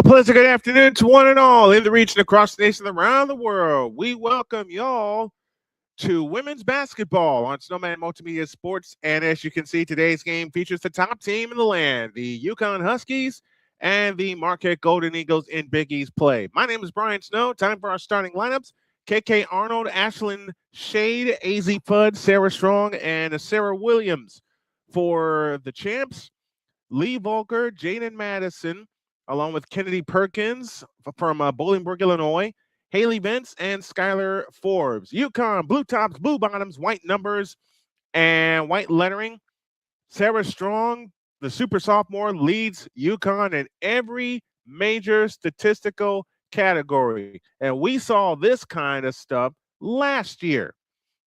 A pleasant good afternoon to one and all in the region, across the nation, around the world. We welcome y'all to women's basketball on Snowman Multimedia Sports. And as you can see, today's game features the top team in the land, the UConn Huskies and the Marquette Golden Eagles in Big East play. My name is Brian Snow. Time for our starting lineups. KK Arnold, Ashlyn Shade, AZ Fudd, Sarah Strong, and Sarah Williams. For the champs, Lee Volker, Jaden Madison, along with Kennedy Perkins from Bolingbrook, Illinois, Haley Vance, and Skylar Forbes. UConn, blue tops, blue bottoms, white numbers, and white lettering. Sarah Strong, the super sophomore, leads UConn in every major statistical category. And we saw this kind of stuff last year.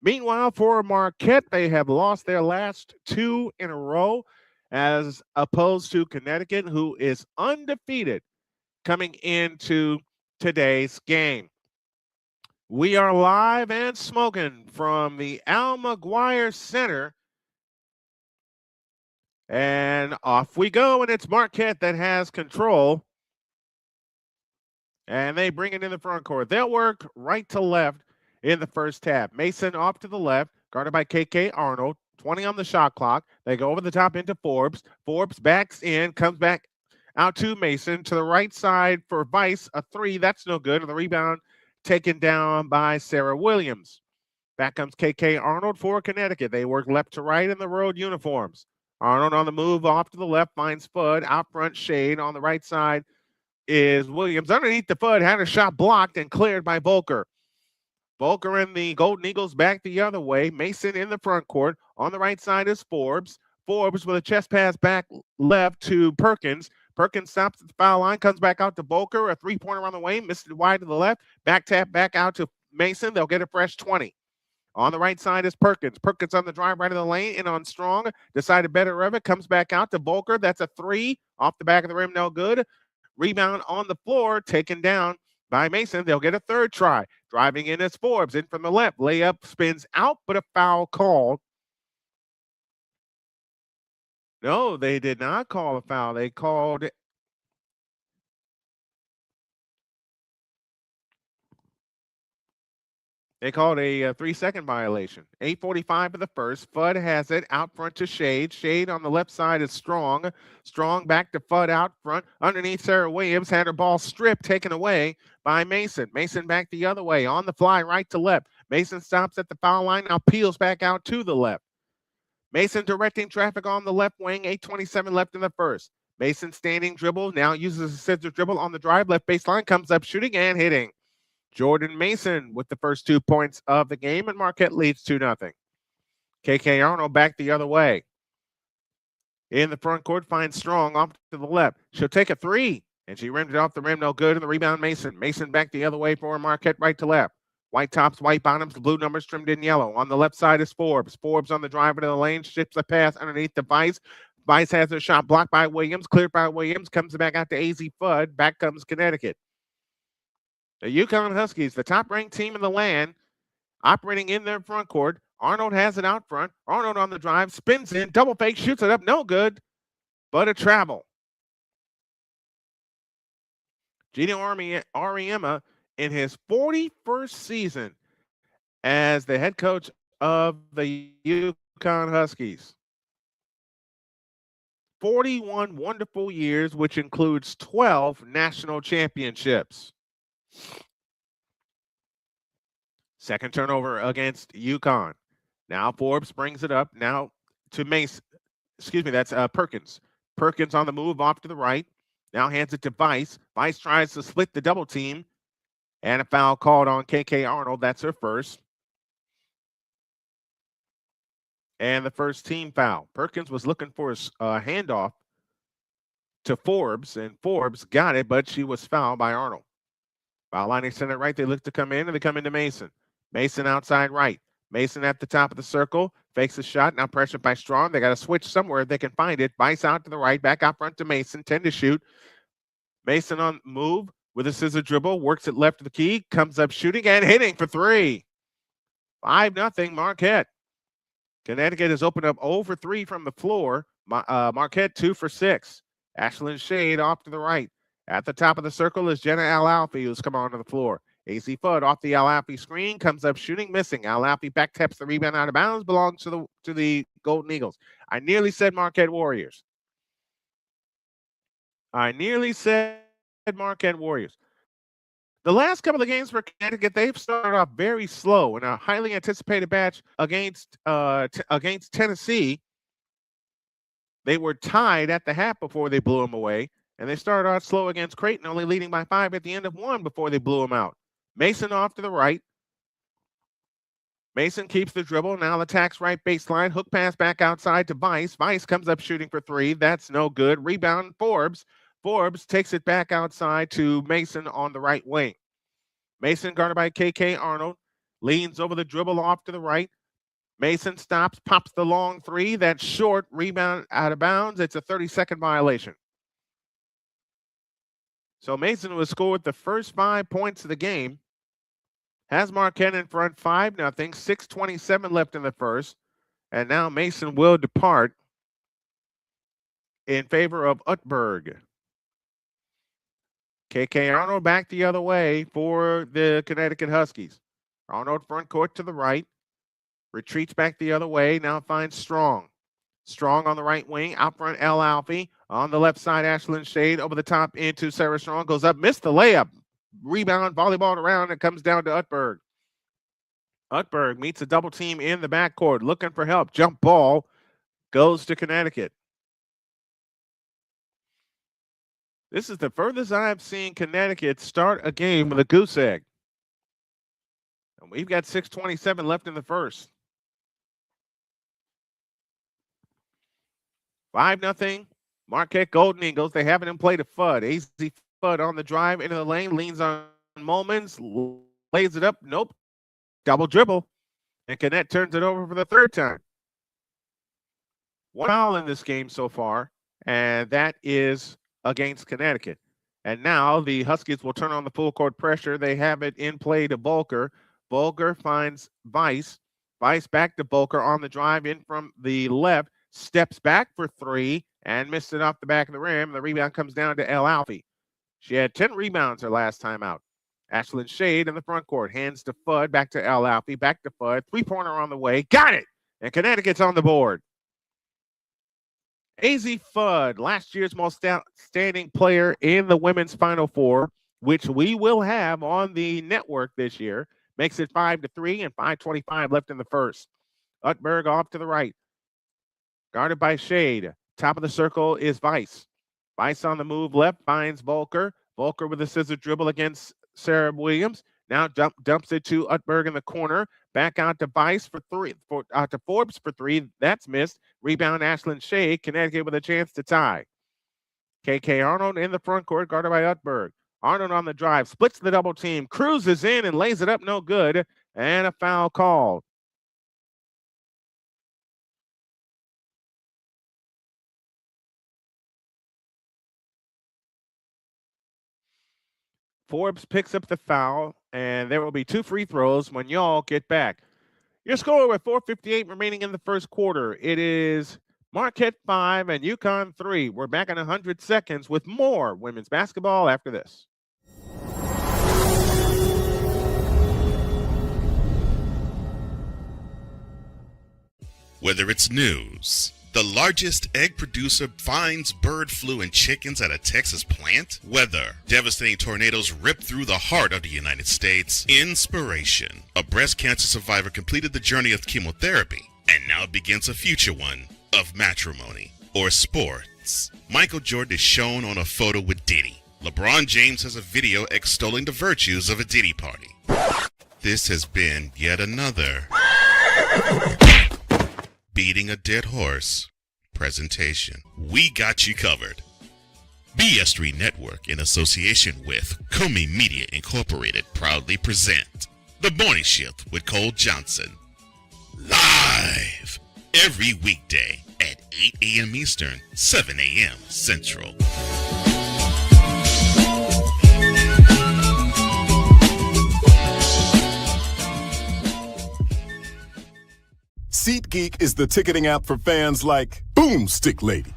Meanwhile, for Marquette, they have lost their last two in a row, as opposed to Connecticut, who is undefeated coming into today's game. We are live and smoking from the McGuire Center. And off we go, and it's Marquette that has control. And they bring it in the front court. They'll work right to left in the first half. Mason off to the left, guarded by KK Arnold. 20 on the shot clock. They go over the top into Forbes. Forbes backs in, comes back out to Mason. To the right side for Vice, a three. That's no good. And the rebound taken down by Sarah Williams. Back comes KK Arnold for Connecticut. They work left to right in the road uniforms. Arnold on the move off to the left, finds Fudd. Out front, Shade. On the right side is Williams. Underneath the Fudd, had a shot blocked and cleared by Volker. Volker and the Golden Eagles back the other way. Mason in the front court. On the right side is Forbes. Forbes with a chest pass back left to Perkins. Perkins stops at the foul line, comes back out to Volker. A three-pointer on the way, missed it wide to the left. Back tap back out to Mason. They'll get a fresh 20. On the right side is Perkins. Perkins on the drive right of the lane, in on Strong. Decided better of it. Comes back out to Volker. That's a three. Off the back of the rim, no good. Rebound on the floor, taken down by Mason. They'll get a third try. Driving in is Forbes. In from the left. Layup spins out, but a foul called. No, they did not call a foul. They called a 3-second violation. 8:45 for the first. Fudd has it out front to Shade. Shade on the left side is Strong. Strong back to Fudd out front. Underneath Sarah Williams had her ball stripped, taken away by Mason. Mason back the other way. On the fly, right to left. Mason stops at the foul line. Now peels back out to the left. Mason directing traffic on the left wing. 8:27 left in the first. Mason standing dribble. Now uses a scissor dribble on the drive. Left baseline. Comes up shooting and hitting. Jordan Mason with the first 2 points of the game, and Marquette leads 2-0. KK Arnold back the other way. In the front court, finds Strong off to the left. She'll take a three, and she rimmed it off the rim, no good, and the rebound Mason. Mason back the other way for Marquette, right to left. White tops, white bottoms, the blue numbers trimmed in yellow. On the left side is Forbes. Forbes on the drive into the lane, ships a pass underneath the Vice. Vice has her shot blocked by Williams, cleared by Williams, comes back out to AZ Fudd. Back comes Connecticut. The UConn Huskies, the top-ranked team in the land, operating in their front court. Arnold has it out front. Arnold on the drive, spins in, double fake, shoots it up, no good, but a travel. Gino Auriemma, in his 41st season as the head coach of the UConn Huskies. 41 wonderful years, which includes 12 national championships. Second turnover against UConn. Now Forbes brings it up. Now to Mason. Excuse me, that's Perkins. Perkins on the move off to the right. Now hands it to Vice. Vice tries to split the double team. And a foul called on KK Arnold. That's her first. And the first team foul. Perkins was looking for a handoff to Forbes, and Forbes got it, but she was fouled by Arnold. Foul line extended right. They look to come in, and they come into Mason. Mason outside right. Mason at the top of the circle. Fakes a shot. Now pressured by Strong. They got to switch somewhere if they can find it. Vice out to the right. Back out front to Mason. 10 to shoot. Mason on move with a scissor dribble. Works it left of the key. Comes up shooting and hitting for three. 5-0 Marquette. Connecticut has opened up 0 for 3 from the floor. Marquette 2 for 6. Ashlyn Shade off to the right. At the top of the circle is Jenna Al-Alfie, who's come onto the floor. AZ Fudd off the Al-Alfie screen, comes up shooting, missing. Al-Alfie back taps the rebound out of bounds, belongs to the Golden Eagles. I nearly said Marquette Warriors. The last couple of games for Connecticut, they've started off very slow in a highly anticipated match against Tennessee. They were tied at the half before they blew them away, and they started out slow against Creighton, only leading by 5 at the end of 1 before they blew them out. Mason off to the right. Mason keeps the dribble, now attacks right baseline, hook pass back outside to Vice. Vice comes up shooting for 3. That's no good. Rebound Forbes. Forbes takes it back outside to Mason on the right wing. Mason guarded by KK Arnold. Leans over the dribble off to the right. Mason stops, pops the long 3. That's short. Rebound out of bounds. It's a 30-second violation. So Mason will score the first 5 points of the game. Has Marquette in front 5-0. 6:27 left in the first. And now Mason will depart in favor of Utberg. KK Arnold back the other way for the Connecticut Huskies. Arnold front court to the right. Retreats back the other way. Now finds Strong. Strong on the right wing. Out front, Al-Alfie. On the left side, Ashlyn Shade. Over the top into Sarah Strong. Goes up. Missed the layup. Rebound, volleyball around. It comes down to Utberg. Utberg meets a double team in the backcourt. Looking for help. Jump ball goes to Connecticut. This is the furthest I've seen Connecticut start a game with a goose egg. And we've got 6:27 left in the first. 5-0. Marquette Golden Eagles. They have it in play to Fudd. AZ Fudd on the drive into the lane. Leans on Momans. Lays it up. Nope. Double dribble. And Connect turns it over for the third time. One foul in this game so far, and that is against Connecticut. And now the Huskies will turn on the full court pressure. They have it in play to Volker. Volker finds Vice. Vice back to Volker on the drive in from the left. Steps back for three and missed it off the back of the rim. The rebound comes down to El Alfie. She had 10 rebounds her last time out. Ashlyn Shade in the front court. Hands to Fudd. Back to El Alfie. Back to Fudd. Three-pointer on the way. Got it! And Connecticut's on the board. Azzi Fudd, last year's most outstanding player in the women's Final Four, which we will have on the network this year, makes it 5-3 and 5:25 left in the first. Utberg off to the right, guarded by Shade. Top of the circle is Vice. Vice on the move left, finds Volker. Volker with a scissor dribble against Sarah Williams. Now dumps it to Utberg in the corner. Back out to Vice for three. Out to Forbes for three. That's missed. Rebound Ashlyn Shea. Connecticut with a chance to tie. KK Arnold in the front court, guarded by Utberg. Arnold on the drive. Splits the double team. Cruises in and lays it up. No good. And a foul called. Forbes picks up the foul, and there will be 2 free throws when y'all get back. Your score with 4:58 remaining in the first quarter. It is Marquette 5 and UConn 3. We're back in 100 seconds with more women's basketball after this. Whether it's news, the largest egg producer finds bird flu in chickens at a Texas plant, weather, devastating tornadoes rip through the heart of the United States, inspiration, a breast cancer survivor completed the journey of chemotherapy, and now begins a future one of matrimony or sports. Michael Jordan is shown on a photo with Diddy. LeBron James has a video extolling the virtues of a Diddy party. This has been yet another beating a dead horse presentation. We got you covered. BS3 Network, in association with Comey Media Incorporated, proudly present The Morning Shift with Cole Johnson. Live every weekday at 8 a.m. Eastern, 7 a.m. Central. SeatGeek is the ticketing app for fans like Boomstick Lady.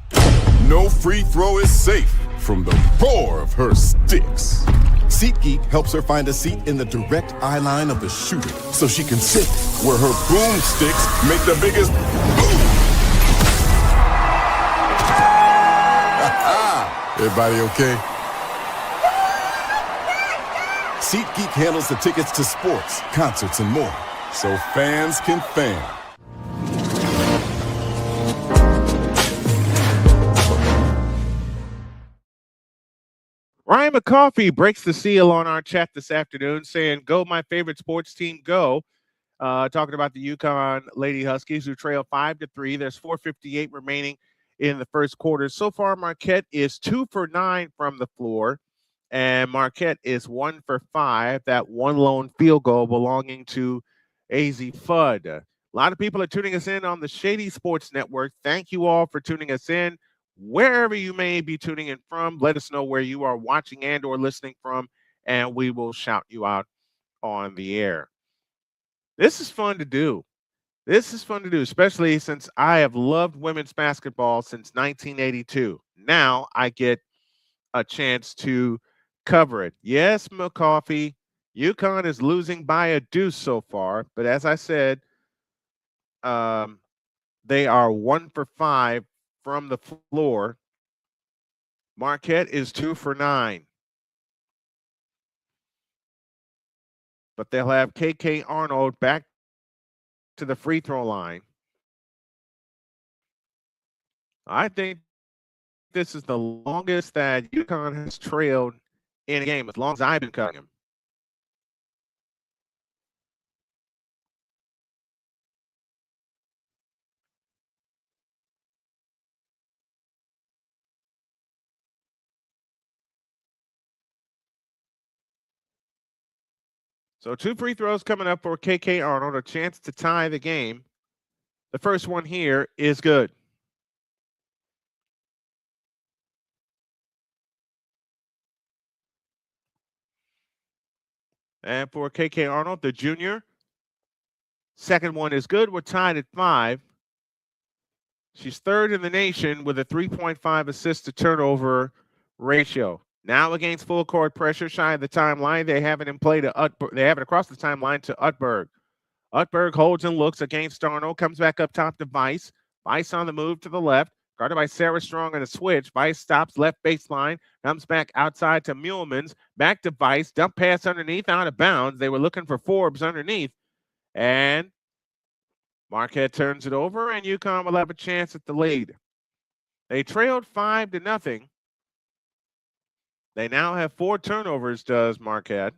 No free throw is safe from the roar of her sticks. SeatGeek helps her find a seat in the direct eye line of the shooter so she can sit where her boomsticks make the biggest boom. Everybody okay? SeatGeek handles the tickets to sports, concerts, and more, so fans can fan. Ryan McCoffey breaks the seal on our chat this afternoon, saying, "Go, my favorite sports team, go." Talking about the UConn Lady Huskies, who trail 5-3. There's 4:58 remaining in the first quarter. So far, Marquette is 2 for 9 from the floor, and Marquette is 1 for 5. That one lone field goal belonging to Azzi Fudd. A lot of people are tuning us in on the Shady Sports Network. Thank you all for tuning us in. Wherever you may be tuning in from, let us know where you are watching and or listening from, and we will shout you out on the air. This is fun to do. This is fun to do, especially since I have loved women's basketball since 1982. Now I get a chance to cover it. Yes, McCoffey, UConn is losing by a deuce so far, but as I said, they are 1 for 5 from the floor. Marquette is 2 for 9. But they'll have KK Arnold back to the free throw line. I think this is the longest that UConn has trailed in a game, as long as I've been covering him. So 2 free throws coming up for KK Arnold, a chance to tie the game. The first one here is good. And for KK Arnold, the junior, second one is good. We're tied at 5. She's third in the nation with a 3.5 assist to turnover ratio. Now against full court pressure, shy of the timeline, they have it in play to they have it across the timeline to Utberg. Utberg holds and looks against Arnold, comes back up top to Weiss. Weiss on the move to the left, guarded by Sarah Strong on a switch. Weiss stops left baseline, comes back outside to Muhlmans, back to Weiss, dump pass underneath, out of bounds. They were looking for Forbes underneath, and Marquette turns it over, and UConn will have a chance at the lead. They trailed 5-0. They now have 4 turnovers, does Marquette.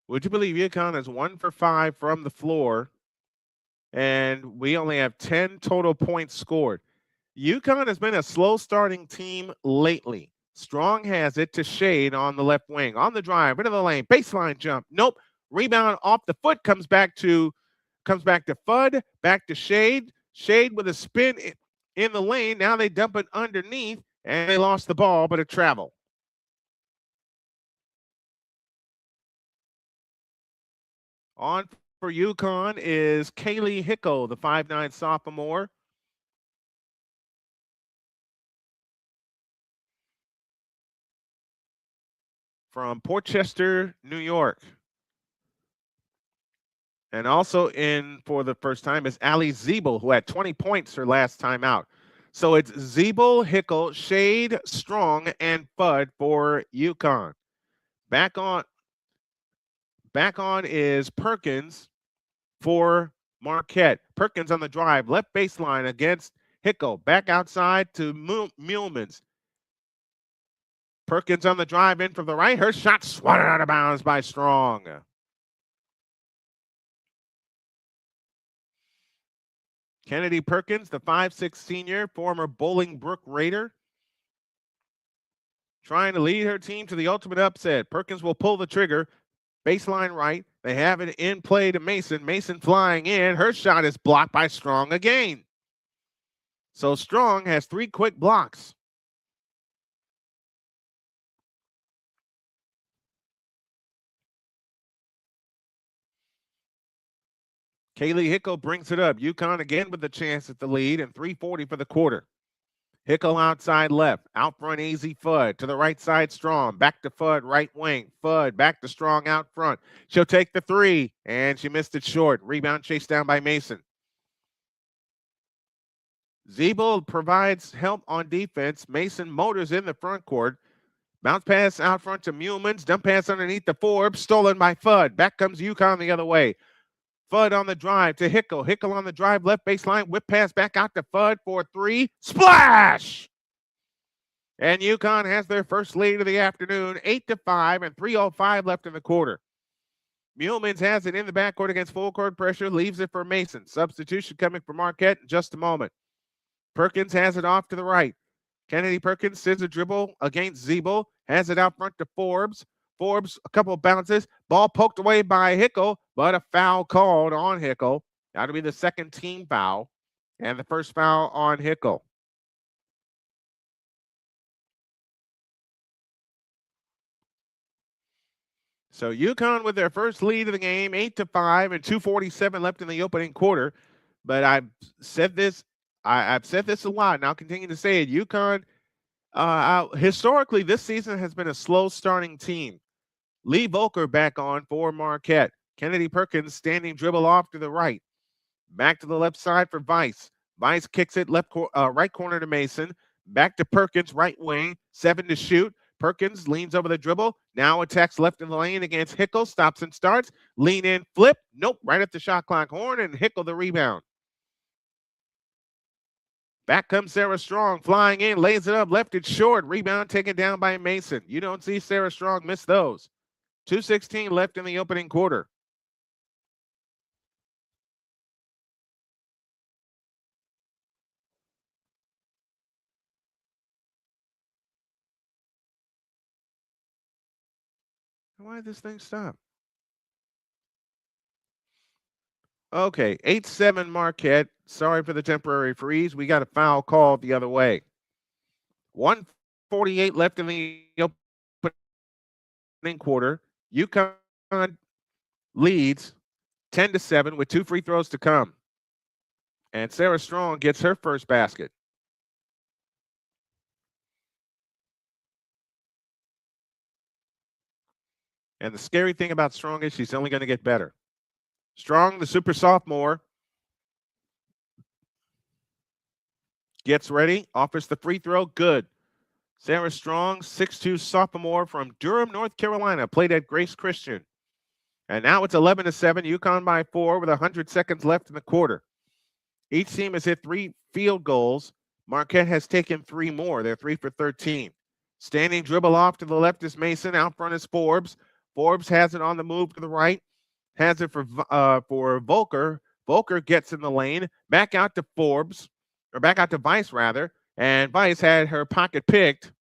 Would you believe UConn is 1 for 5 from the floor, and we only have 10 total points scored. UConn has been a slow starting team lately. Strong has it to Shade on the left wing. On the drive, into the lane, baseline jump. Nope. Rebound off the foot, comes back to Fudd, back to Shade. Shade with a spin in the lane. Now they dump it underneath, and they lost the ball, but it traveled. On for UConn is Kaylee Hickel, the 5'9" sophomore. From Portchester, New York. And also in for the first time is Allie Ziebell, who had 20 points her last time out. So it's Ziebell, Hickel, Shade, Strong, and Fudd for UConn. Back on is Perkins for Marquette. Perkins on the drive, left baseline against Hickel. Back outside to Muhlmans. Perkins on the drive in from the right. Her shot swatted out of bounds by Strong. Kennedy Perkins, the 5'6" senior, former Bolingbrook Raider, trying to lead her team to the ultimate upset. Perkins will pull the trigger. Baseline right. They have it in play to Mason. Mason flying in. Her shot is blocked by Strong again. So Strong has 3 quick blocks. Kaylee Hickel brings it up. UConn again with the chance at the lead, and 3:40 for the quarter. Hickel outside left. Out front, AZ Fudd. To the right side, Strong. Back to Fudd, right wing. Fudd back to Strong out front. She'll take the 3, and she missed it short. Rebound chased down by Mason. Ziebell provides help on defense. Mason motors in the front court. Bounce pass out front to Muhlmans. Dump pass underneath the Forbes. Stolen by Fudd. Back comes UConn the other way. Fudd on the drive to Hickel. Hickel on the drive, left baseline. Whip pass back out to Fudd for 3. Splash! And UConn has their first lead of the afternoon, 8-5, and 3:05 left in the quarter. Muhlmans has it in the backcourt against full court pressure, leaves it for Mason. Substitution coming for Marquette in just a moment. Perkins has it off to the right. Kennedy Perkins sends a dribble against Ziebell, has it out front to Forbes. Forbes, a couple of bounces. Ball poked away by Hickel, but a foul called on Hickel. That'll be the second team foul, and the first foul on Hickel. So UConn with their first lead of the game, 8-5, and 2:47 left in the opening quarter. But I've said this a lot, and I'll continue to say it. UConn, historically, this season has been a slow starting team. Lee Volker back on for Marquette. Kennedy Perkins standing dribble off to the right. Back to the left side for Weiss. Weiss kicks it right corner to Mason. Back to Perkins, right wing. 7 to shoot. Perkins leans over the dribble. Now attacks left in the lane against Hickel. Stops and starts. Lean in, flip. Nope, right at the shot clock horn, and Hickel the rebound. Back comes Sarah Strong, flying in, lays it up, left it short. Rebound taken down by Mason. You don't see Sarah Strong miss those. 2:16 left in the opening quarter. Why did this thing stop? Okay, 8-7 Marquette. Sorry for the temporary freeze. We got a foul called the other way. 1:48 left in the opening quarter. UConn leads 10-7 with 2 free throws to come. And Sarah Strong gets her first basket. And the scary thing about Strong is she's only going to get better. Strong, the super sophomore, gets ready, offers the free throw, good. Sarah Strong, 6'2" sophomore from Durham, North Carolina, played at Grace Christian. And now it's 11-7, UConn by 4 with 100 seconds left in the quarter. Each team has hit 3 field goals. Marquette has taken 3 more. They're 3 for 13. Standing dribble off to the left is Mason. Out front is Forbes. Forbes has it on the move to the right. Has it for Volker. Volker gets in the lane. Back out to Forbes. Or back out to Vice, rather. And Vice had her pocket picked.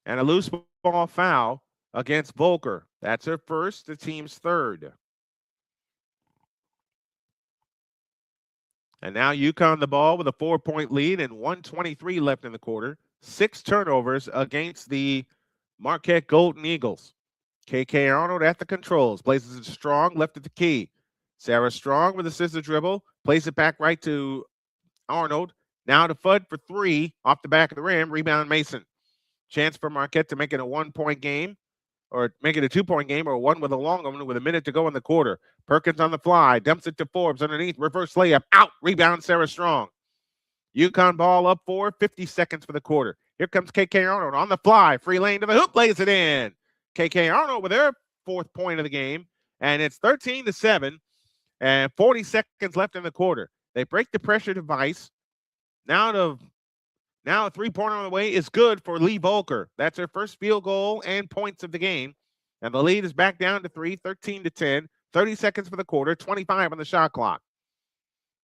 And a loose ball foul against Volker. That's her first, the team's third. And now UConn the ball with a 4-point lead and 1:23 left in the quarter. 6 turnovers against the Marquette Golden Eagles. KK Arnold at the controls. Places it Strong, left at the key. Sarah Strong with a scissor dribble. Plays it back right to Arnold. Now to Fudd for 3 off the back of the rim. Rebound Mason. Chance for Marquette to make it a 1-point game. Or make it a 2-point game, or one with a long one with a minute to go in the quarter. Perkins on the fly, dumps it to Forbes underneath, reverse layup, out, rebound Sarah Strong. UConn ball up 4, 50 seconds for the quarter. Here comes KK Arnold on the fly, free lane to the hoop, lays it in. KK Arnold with her 4th point of the game, and it's 13-7, and 40 seconds left in the quarter. They break the pressure device. Now a 3-pointer on the way is good for Lee Volker. That's her first field goal and points of the game. And the lead is back down to 3, 13-10. 30 seconds for the quarter, 25 on the shot clock.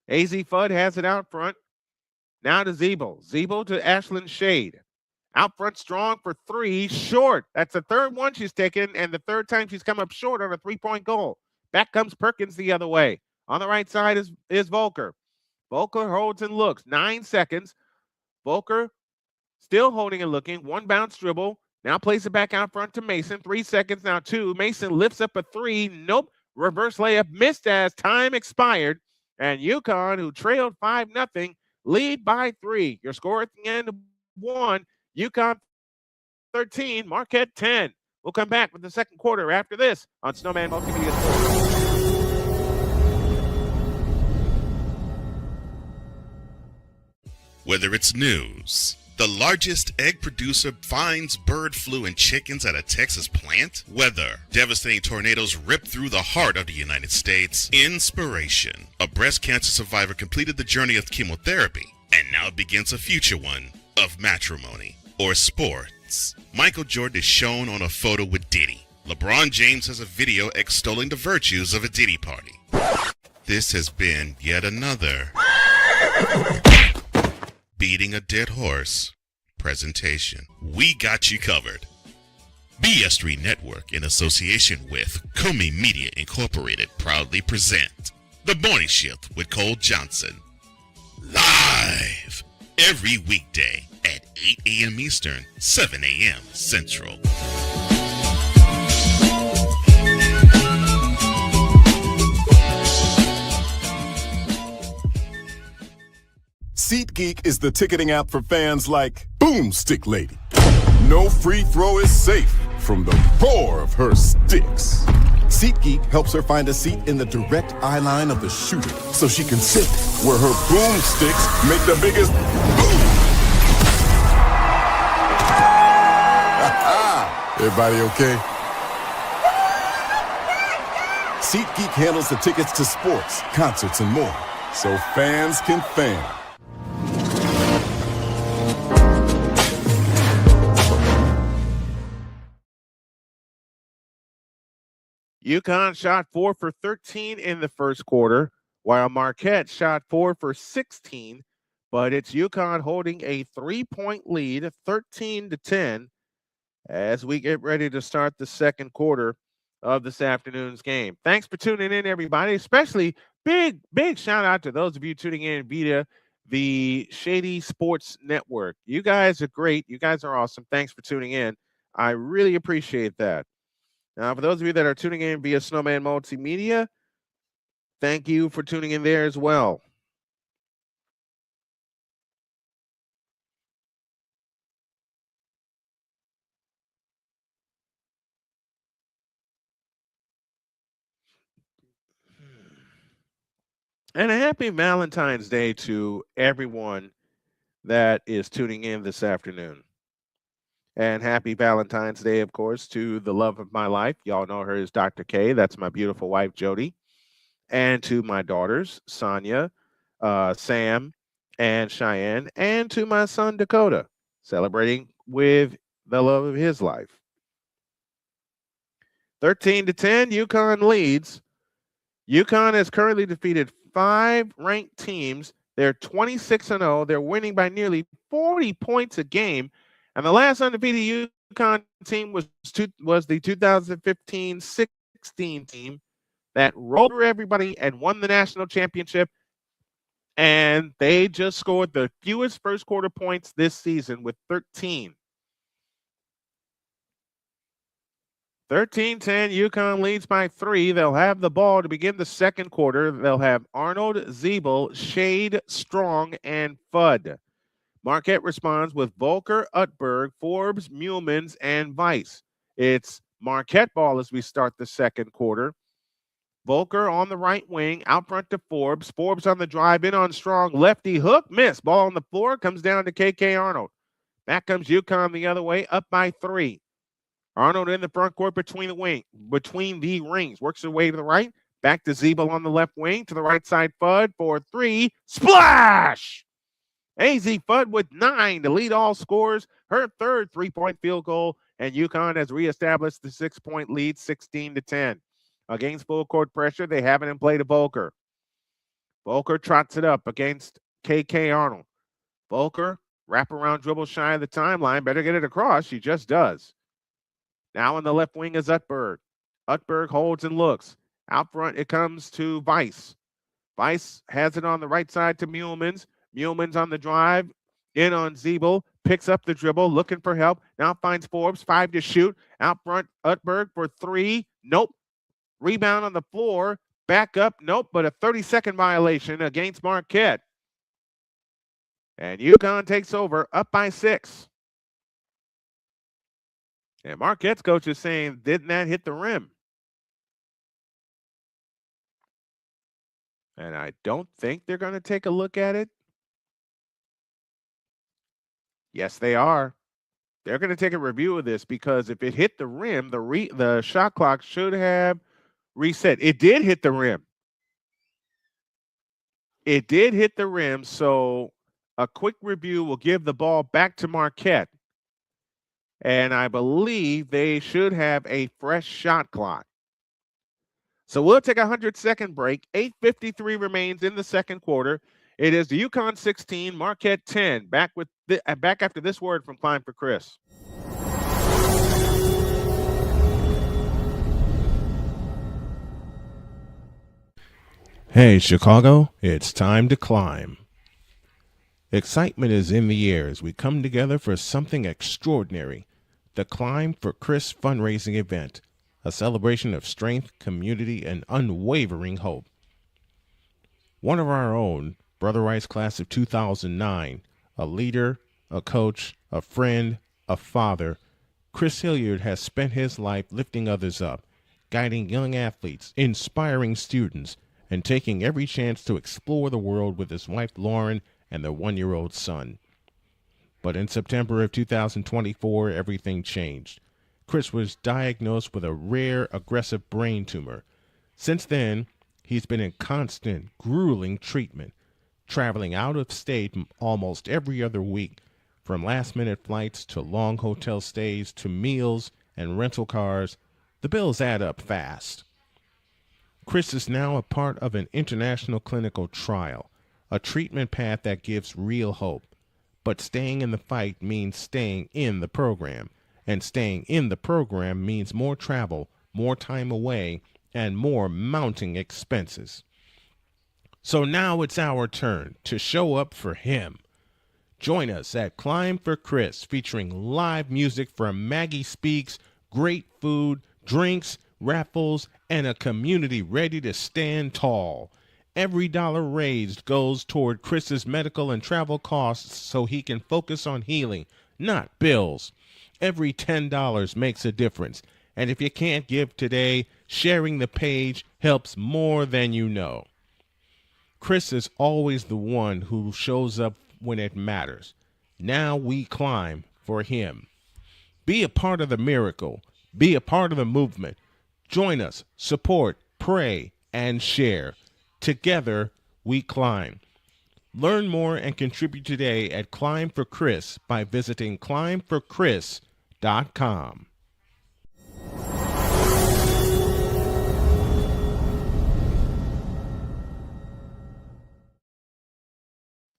AZ Fudd has it out front. Now to Ziebell. Ziebell to Ashlyn Shade. Out front, Strong for 3, short. That's the 3rd one she's taken, and the 3rd time she's come up short on a 3-point goal. Back comes Perkins the other way. On the right side is Volker. Volker holds and looks. 9 seconds. Volker still holding and looking. 1 bounce dribble. Now plays it back out front to Mason. 3 seconds, now 2. Mason lifts up a 3. Nope. Reverse layup missed as time expired. And UConn, who trailed 5-0, lead by 3. Your score at the end of 1. UConn 13, Marquette 10. We'll come back with the second quarter after this on Snowman Multimedia Sports. Whether it's news, the largest egg producer finds bird flu in chickens at a Texas plant, weather, devastating tornadoes rip through the heart of the United States, inspiration, a breast cancer survivor completed the journey of chemotherapy, and now begins a future one of matrimony or sports. Michael Jordan is shown on a photo with Diddy. LeBron James has a video extolling the virtues of a Diddy party. This has been yet another beating a dead horse presentation. We got you covered. BS3 Network, in association with Comey Media Incorporated, proudly present The Morning Shift with Cole Johnson. Live every weekday at 8 a.m. Eastern, 7 a.m. Central. SeatGeek is the ticketing app for fans like Boomstick Lady. No free throw is safe from the roar of her sticks. SeatGeek helps her find a seat in the direct eye line of the shooter so she can sit where her boomsticks make the biggest boom. Everybody okay? SeatGeek handles the tickets to sports, concerts, and more, so fans can fan. UConn shot 4 for 13 in the first quarter, while Marquette shot 4 for 16, but it's UConn holding a 3-point lead, 13-10, as we get ready to start the second quarter of this afternoon's game. Thanks for tuning in, everybody, especially big shout out to those of you tuning in via the Shady Sports Network. You guys are great. You guys are awesome. Thanks for tuning in. I really appreciate that. Now, for those of you that are tuning in via Snowman Multimedia, thank you for tuning in there as well. And a happy Valentine's Day to everyone that is tuning in this afternoon. And happy Valentine's Day, of course, to the love of my life. Y'all know her as Dr. K. That's my beautiful wife, Jody. And to my daughters, Sonia, Sam, and Cheyenne. And to my son, Dakota, celebrating with the love of his life. 13-10, UConn leads. UConn has currently defeated 5 ranked teams. They're 26-0. They're winning by nearly 40 points a game. And the last undefeated UConn team was the 2015-16 team that rolled over everybody and won the national championship. And they just scored the fewest first quarter points this season with 13. 13-10, UConn leads by 3. They'll have the ball to begin the second quarter. They'll have Arnold, Ziebell, Shade, Strong, and Fudd. Marquette responds with Volker, Utberg, Forbes, Muhlmans, and Weiss. It's Marquette ball as we start the second quarter. Volker on the right wing, out front to Forbes. Forbes on the drive, in on Strong, lefty hook, miss. Ball on the floor, comes down to KK Arnold. Back comes UConn the other way, up by 3. Arnold in the front court between the rings. Works her way to the right. Back to Ziebell on the left wing. To the right side, Fudd for 3. Splash! AZ Fudd with 9 to lead all scorers. Her third three-point field goal. And UConn has reestablished the 6-point lead, 16-10. Against full court pressure, they have it in play to Volker. Volker trots it up against KK Arnold. Volker, wraparound dribble shy of the timeline. Better get it across. She just does. Now on the left wing is Utberg. Utberg holds and looks. Out front, it comes to Weiss. Weiss has it on the right side to Muhlmans. Muhlmans on the drive. In on Ziebell. Picks up the dribble, looking for help. Now finds Forbes. 5 to shoot. Out front, Utberg for 3. Nope. Rebound on the floor. Back up. Nope. But a 30-second violation against Marquette. And UConn takes over, up by 6. And Marquette's coach is saying, didn't that hit the rim? And I don't think they're going to take a look at it. Yes, they are. They're going to take a review of this because if it hit the rim, the shot clock should have reset. It did hit the rim. It did hit the rim, so a quick review will give the ball back to Marquette. And I believe they should have a fresh shot clock. So we'll take a 100-second break. 8:53 remains in the second quarter. It is the UConn 16, Marquette 10. Back after this word from Klein for Chris. Hey, Chicago, it's time to climb. Excitement is in the air as we come together for something extraordinary. The Climb for Chris fundraising event, a celebration of strength, community, and unwavering hope. One of our own, Brother Rice class of 2009, a leader, a coach, a friend, a father, Chris Hilliard has spent his life lifting others up, guiding young athletes, inspiring students, and taking every chance to explore the world with his wife Lauren and their 1-year-old son. But in September of 2024, everything changed. Chris was diagnosed with a rare, aggressive brain tumor. Since then, he's been in constant, grueling treatment, traveling out of state almost every other week, from last-minute flights to long hotel stays to meals and rental cars. The bills add up fast. Chris is now a part of an international clinical trial, a treatment path that gives real hope. But staying in the fight means staying in the program, and staying in the program means more travel, more time away, and more mounting expenses. So now it's our turn to show up for him. Join us at Climb for Chris, featuring live music from Maggie Speaks, great food, drinks, raffles, and a community ready to stand tall. Every dollar raised goes toward Chris's medical and travel costs so he can focus on healing, not bills. Every $10 makes a difference, and if you can't give today, sharing the page helps more than you know. Chris is always the one who shows up when it matters. Now we climb for him. Be a part of the miracle. Be a part of the movement. Join us, support, pray, and share. Together, we climb. Learn more and contribute today at Climb for Chris by visiting climbforchris.com.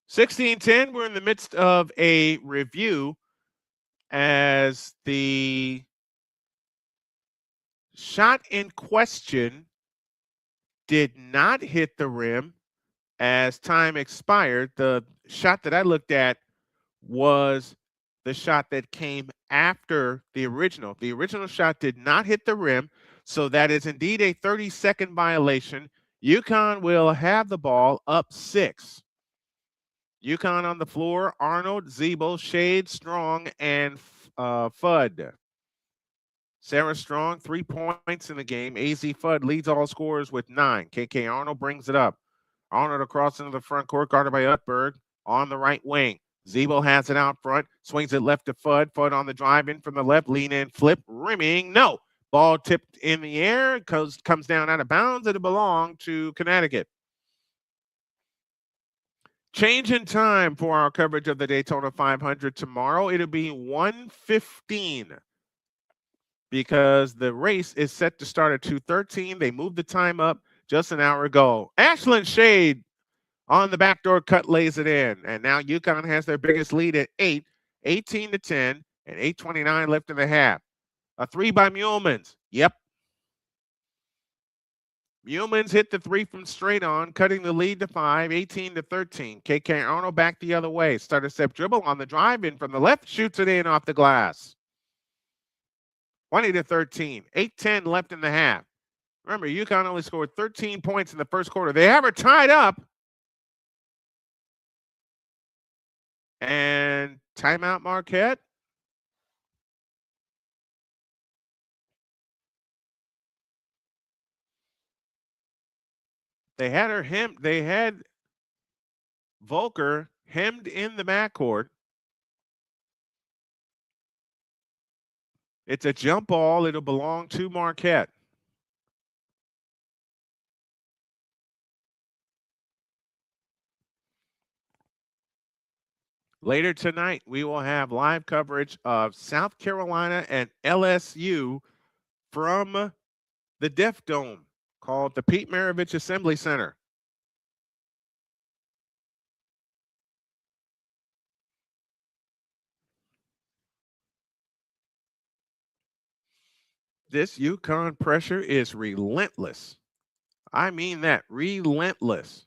$16-10, we're in the midst of a review as the shot in question did not hit the rim as time expired. The shot that I looked at was the shot that came after the original. The original shot did not hit the rim, so that is indeed a 30-second violation. UConn will have the ball up 6. UConn on the floor, Arnold, Ziebell, Shade, Strong, and Fudd. Sarah Strong, 3 points in the game. AZ Fudd leads all scorers with 9. KK Arnold brings it up. Arnold across into the front court, guarded by Utberg on the right wing. Ziebell has it out front, swings it left to Fudd. Fudd on the drive in from the left, lean in, flip, rimming, no. Ball tipped in the air, comes down out of bounds, and it belonged to Connecticut. Change in time for our coverage of the Daytona 500 tomorrow. It'll be 1:15 because the race is set to start at 2:13. They moved the time up just an hour ago. Ashlyn Shade on the backdoor cut lays it in. And now UConn has their biggest lead at 8, 18-10, and 8:29 left in the half. A 3 by Muellmans. Yep. Muellmans hit the 3 from straight on, cutting the lead to 5, 18-13. KK Arnold back the other way. Starter step dribble on the drive in from the left, shoots it in off the glass. 20-13, 8:10 left in the half. Remember, UConn only scored 13 points in the first quarter. They have her tied up. And timeout, Marquette. They had Volker hemmed in the backcourt. It's a jump ball. It'll belong to Marquette. Later tonight, we will have live coverage of South Carolina and LSU from the Deaf Dome, called the Pete Maravich Assembly Center. This UConn pressure is relentless. I mean that, relentless.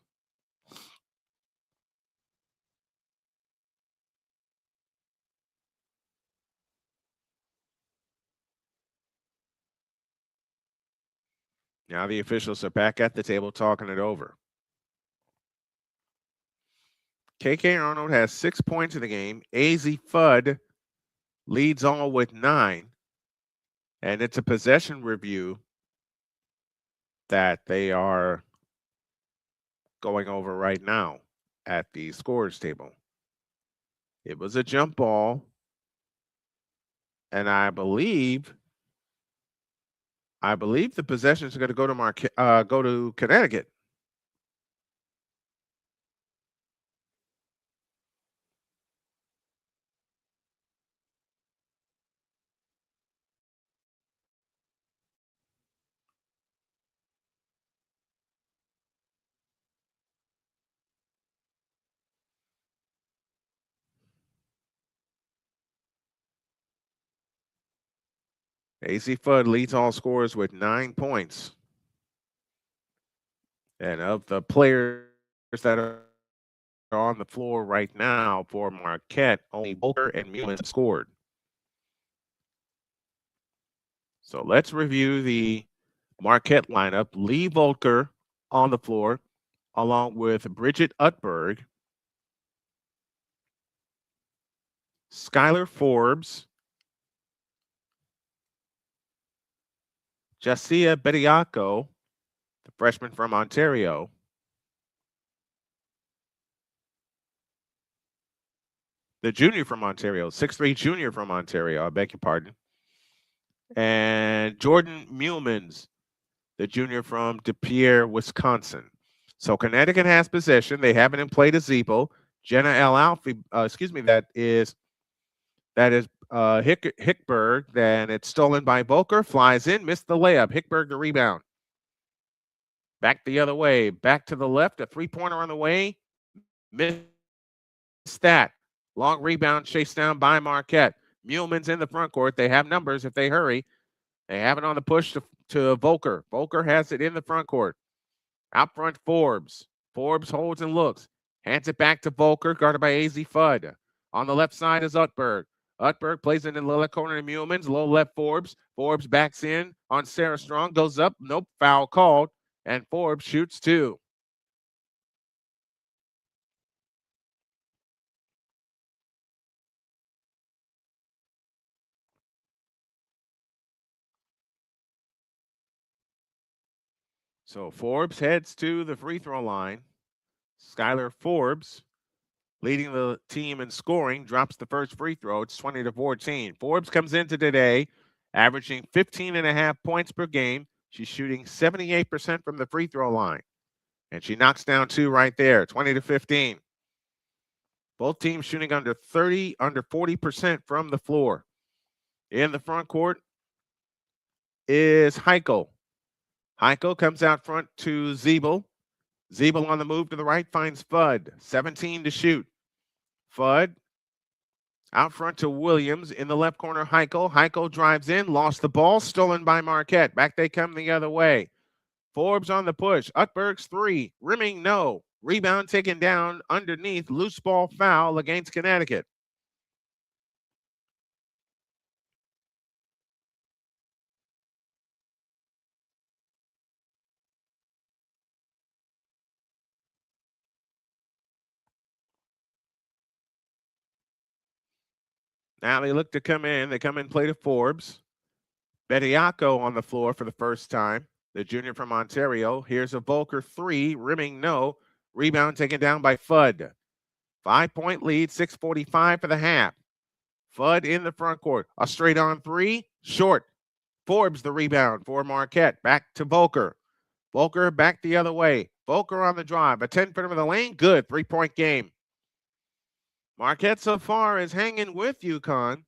Now the officials are back at the table talking it over. KK Arnold has 6 points in the game. AZ Fudd leads all with 9. And it's a possession review that they are going over right now at the scorers table. It was a jump ball. And I believe the possessions are going to go to Connecticut. AZ Fudd leads all scorers with 9 points. And of the players that are on the floor right now for Marquette, only Volker and Mullen scored. So let's review the Marquette lineup. Lee Volker on the floor, along with Bridget Utberg, Skylar Forbes, Jasia Bediako, the freshman from Ontario, the junior from Ontario, 6'3" junior from Ontario, I beg your pardon, and Jordan Mulmans, the junior from De Pere, Wisconsin. So Connecticut has possession. They have it in play to Ziebell. Jenna L. Alfie, that is Hickberg. Then it's stolen by Volker. Flies in, missed the layup. Hickberg the rebound. Back the other way. Back to the left. A three-pointer on the way. Missed that. Long rebound chased down by Marquette. Mulman's in the front court. They have numbers if they hurry. They have it on the push to Volker. Volker has it in the front court. Out front, Forbes. Forbes holds and looks. Hands it back to Volker, guarded by AZ Fudd. On the left side is Utberg. Utberg plays it in the left corner to Mulmans. Low left, Forbes. Forbes backs in on Sarah Strong. Goes up. Nope, foul called. And Forbes shoots two. So Forbes heads to the free throw line. Skylar Forbes, leading the team in scoring, drops the first free throw. It's 20-14. Forbes comes into today averaging 15.5 points per game. She's shooting 78% from the free throw line. And she knocks down two right there, 20-15. Both teams shooting under 40% from the floor. In the front court is Heiko. Heiko comes out front to Ziebell. Ziebell on the move to the right finds Fudd. 17 to shoot. Fudd out front to Williams. In the left corner, Heiko. Heiko drives in, lost the ball, stolen by Marquette. Back they come the other way. Forbes on the push. Utberg's three. Rimming, no. Rebound taken down underneath. Loose ball foul against Connecticut. Now they look to come in. They come in, play to Forbes. Bediako on the floor for the first time. The junior from Ontario. Here's a Volker three. Rimming, no. Rebound taken down by Fudd. 5-point lead, 6:45 for the half. Fudd in the front court. A straight on three. Short. Forbes the rebound for Marquette. Back to Volker. Volker back the other way. Volker on the drive. A 10-footer of the lane. Good. 3-point game. Marquette so far is hanging with UConn.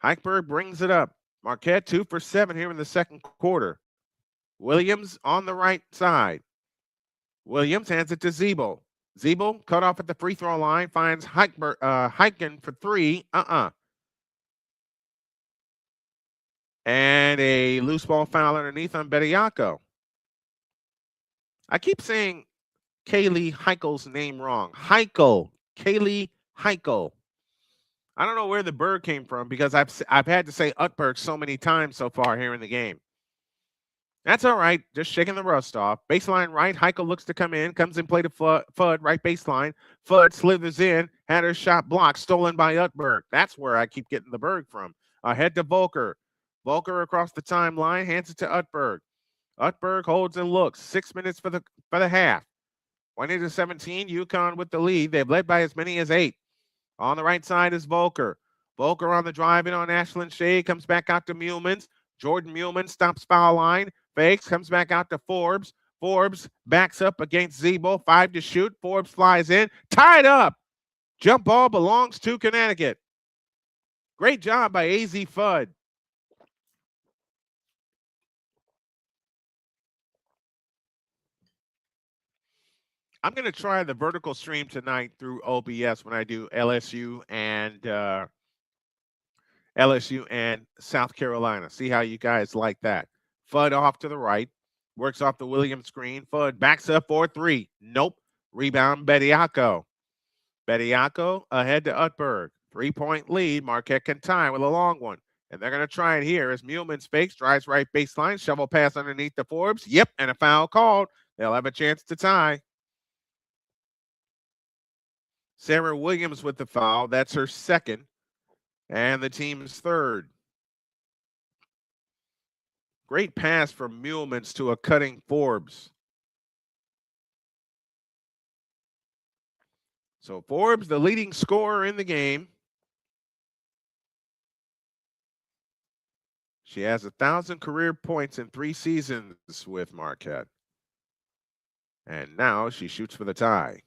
Heichberg brings it up. Marquette 2 for 7 here in the second quarter. Williams on the right side. Williams hands it to Ziebell. Ziebell cut off at the free throw line, finds Heiken for three. And a loose ball foul underneath on Bediako. I keep saying Kaylee Heichel's name wrong. Heichel. Kaylee Heichel. I don't know where the bird came from because I've had to say Utberg so many times so far here in the game. That's all right. Just shaking the rust off. Baseline right. Heichel looks to come in. Comes in play to Fudd. Right baseline. Fudd slithers in. Had her shot blocked. Stolen by Utberg. That's where I keep getting the bird from. Ahead to Volker. Volker across the timeline. Hands it to Utberg. Utberg holds and looks. 6 minutes for the half. 20-17. UConn with the lead. They've led by as many as 8. On the right side is Volker. Volker on the drive in on Ashlyn Shea. Comes back out to Mulmans. Jordan Mulman stops foul line. Fakes. Comes back out to Forbes. Forbes backs up against Ziebell. 5 to shoot. Forbes flies in. Tied up. Jump ball belongs to Connecticut. Great job by AZ Fudd. I'm going to try the vertical stream tonight through OBS when I do LSU and LSU and South Carolina. See how you guys like that. Fudd off to the right. Works off the Williams screen. Fudd backs up for 3. Nope. Rebound, Bediako. Bediako ahead to Utberg. 3-point lead. Marquette can tie with a long one. And they're going to try it here as Muhlman's fakes, drives right baseline, shovel pass underneath the Forbes. Yep, and a foul called. They'll have a chance to tie. Sarah Williams with the foul. That's her second. And the team's third. Great pass from Muhlman's to a cutting Forbes. So Forbes, the leading scorer in the game. She has 1,000 career points in 3 seasons with Marquette. And now she shoots for the tie.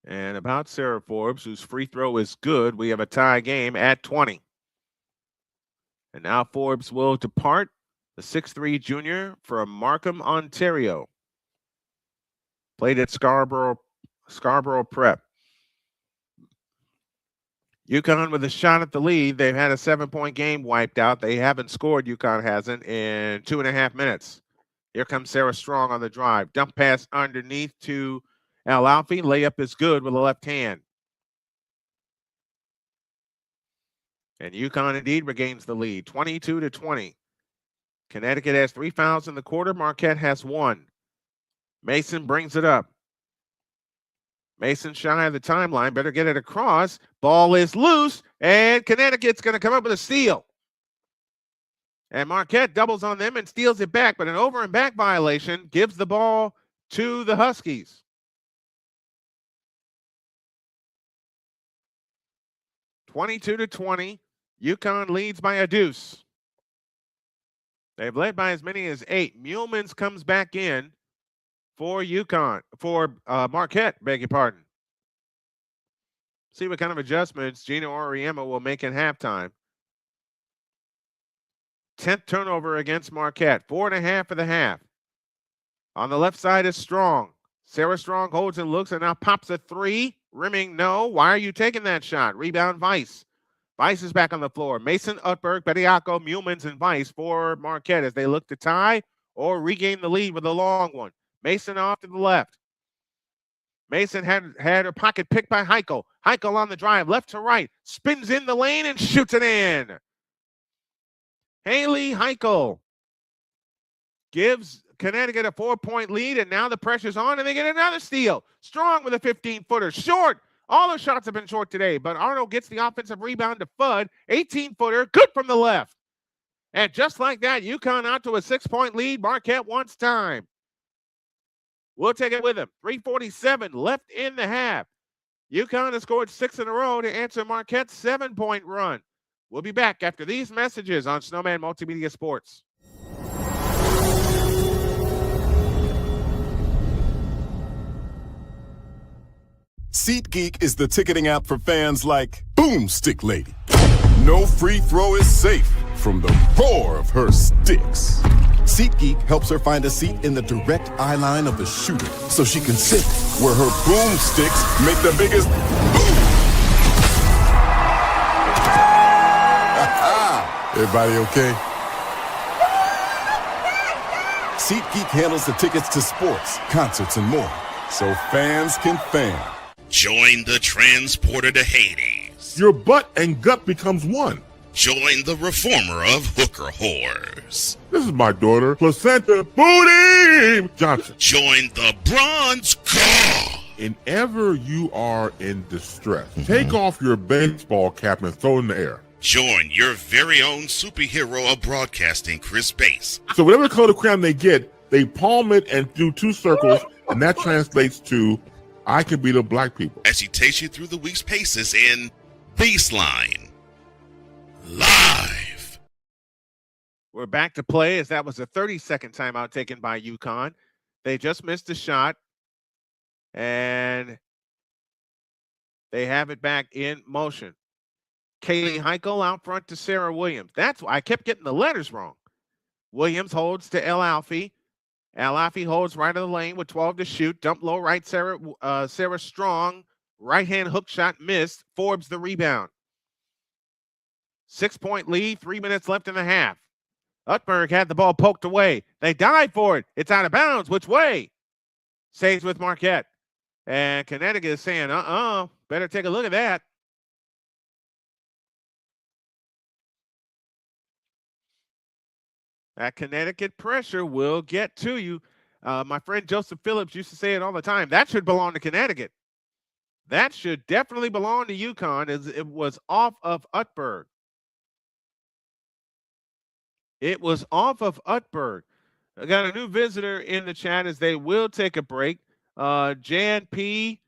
And about Sarah Forbes, whose free throw is good, we have a tie game at 20. And now Forbes will depart, the 6'3" junior from Markham, Ontario. Played at Scarborough Prep. UConn with a shot at the lead. They've had a 7-point game wiped out. They haven't scored, UConn hasn't, in 2.5 minutes. Here comes Sarah Strong on the drive. Dump pass underneath to Al-Alfi. Layup is good with the left hand. And UConn indeed regains the lead, 22-20. Connecticut has 3 fouls in the quarter. Marquette has 1. Mason brings it up. Mason shy of the timeline. Better get it across. Ball is loose, and Connecticut's going to come up with a steal. And Marquette doubles on them and steals it back, but an over and back violation gives the ball to the Huskies. 22-20. UConn leads by a deuce. They've led by as many as 8. Muhlman's comes back in for UConn, for Marquette, beg your pardon. See what kind of adjustments Gina Auriemma will make in halftime. 10th turnover against Marquette. 4.5 for the half. On the left side is Strong. Sarah Strong holds and looks and now pops a 3. Rimming, no. Why are you taking that shot? Rebound, Weiss. Weiss is back on the floor. Mason, Utberg, Bediako, Muhlman's, and Weiss for Marquette as they look to tie or regain the lead with a long one. Mason off to the left. Mason had her pocket picked by Heichel. Heichel on the drive, left to right. Spins in the lane and shoots it in. Haley Heichel gives Connecticut a 4-point lead, and now the pressure's on, and they get another steal. Strong with a 15-footer. Short. All the shots have been short today, but Arnold gets the offensive rebound to Fudd. 18-footer, good from the left. And just like that, UConn out to a 6-point lead. Marquette wants time. We'll take it with him. 3:47 left in the half. UConn has scored 6 in a row to answer Marquette's 7-point run. We'll be back after these messages on Snowman Multimedia Sports. SeatGeek is the ticketing app for fans like Boomstick Lady. No free throw is safe from the roar of her sticks. SeatGeek helps her find a seat in the direct eye line of the shooter so she can sit where her boomsticks make the biggest boom. Everybody okay? SeatGeek handles the tickets to sports, concerts, and more, so fans can fan. Join the transporter to Hades. Your butt and gut becomes one. Join the reformer of hooker whores. This is my daughter, Placenta Booty Johnson. Join the bronze god. Whenever you are in distress, take off your baseball cap and throw it in the air. Join your very own superhero of broadcasting, Chris Bass. So whatever color crayon they get, they palm it and do 2 circles, and that translates to, I can beat up black people. As he takes you through the week's paces in Baseline Live. We're back to play as that was a 30-second timeout taken by UConn. They just missed a shot, and They have it back in motion. Kaylee Heichel out front to Sarah Williams. That's why I kept getting the letters wrong. Williams holds to El Alfie. El Alfie holds right of the lane with 12 to shoot. Dump low right, Sarah Strong. Right-hand hook shot missed. Forbes the rebound. 6-point lead, 3 minutes left in the half. Utberg had the ball poked away. They dive for it. It's out of bounds. Which way? Stays with Marquette. And Connecticut is saying, better take a look at that. That Connecticut pressure will get to you. My friend Joseph Phillips used to say it all the time. That should belong to Connecticut. That should definitely belong to UConn, as it was off of Utberg. It was off of Utberg. I got a new visitor in the chat as they will take a break. Jan P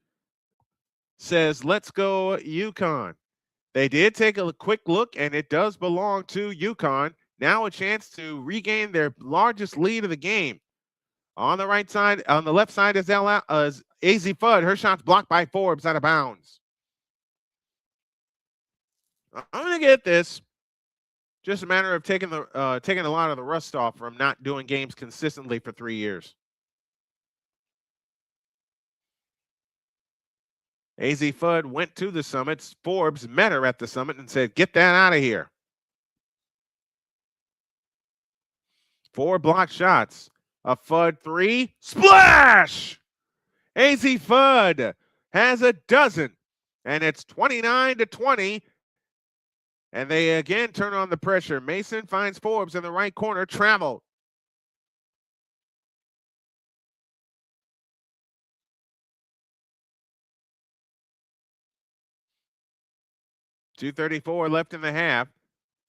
says, let's go UConn. They did take a quick look, and it does belong to UConn. Now a chance to regain their largest lead of the game. On the right side, on the left side is AZ Fudd. Her shot's blocked by Forbes out of bounds. I'm going to get this. Just a matter of taking a lot of the rust off from not doing games consistently for 3 years. AZ Fudd went to the summit. Forbes met her at the summit and said, get that out of here. 4 block shots. A Fudd 3. Splash! AZ Fudd has a dozen. And it's 29-20. And they again turn on the pressure. Mason finds Forbes in the right corner. Travel. .234 left in the half.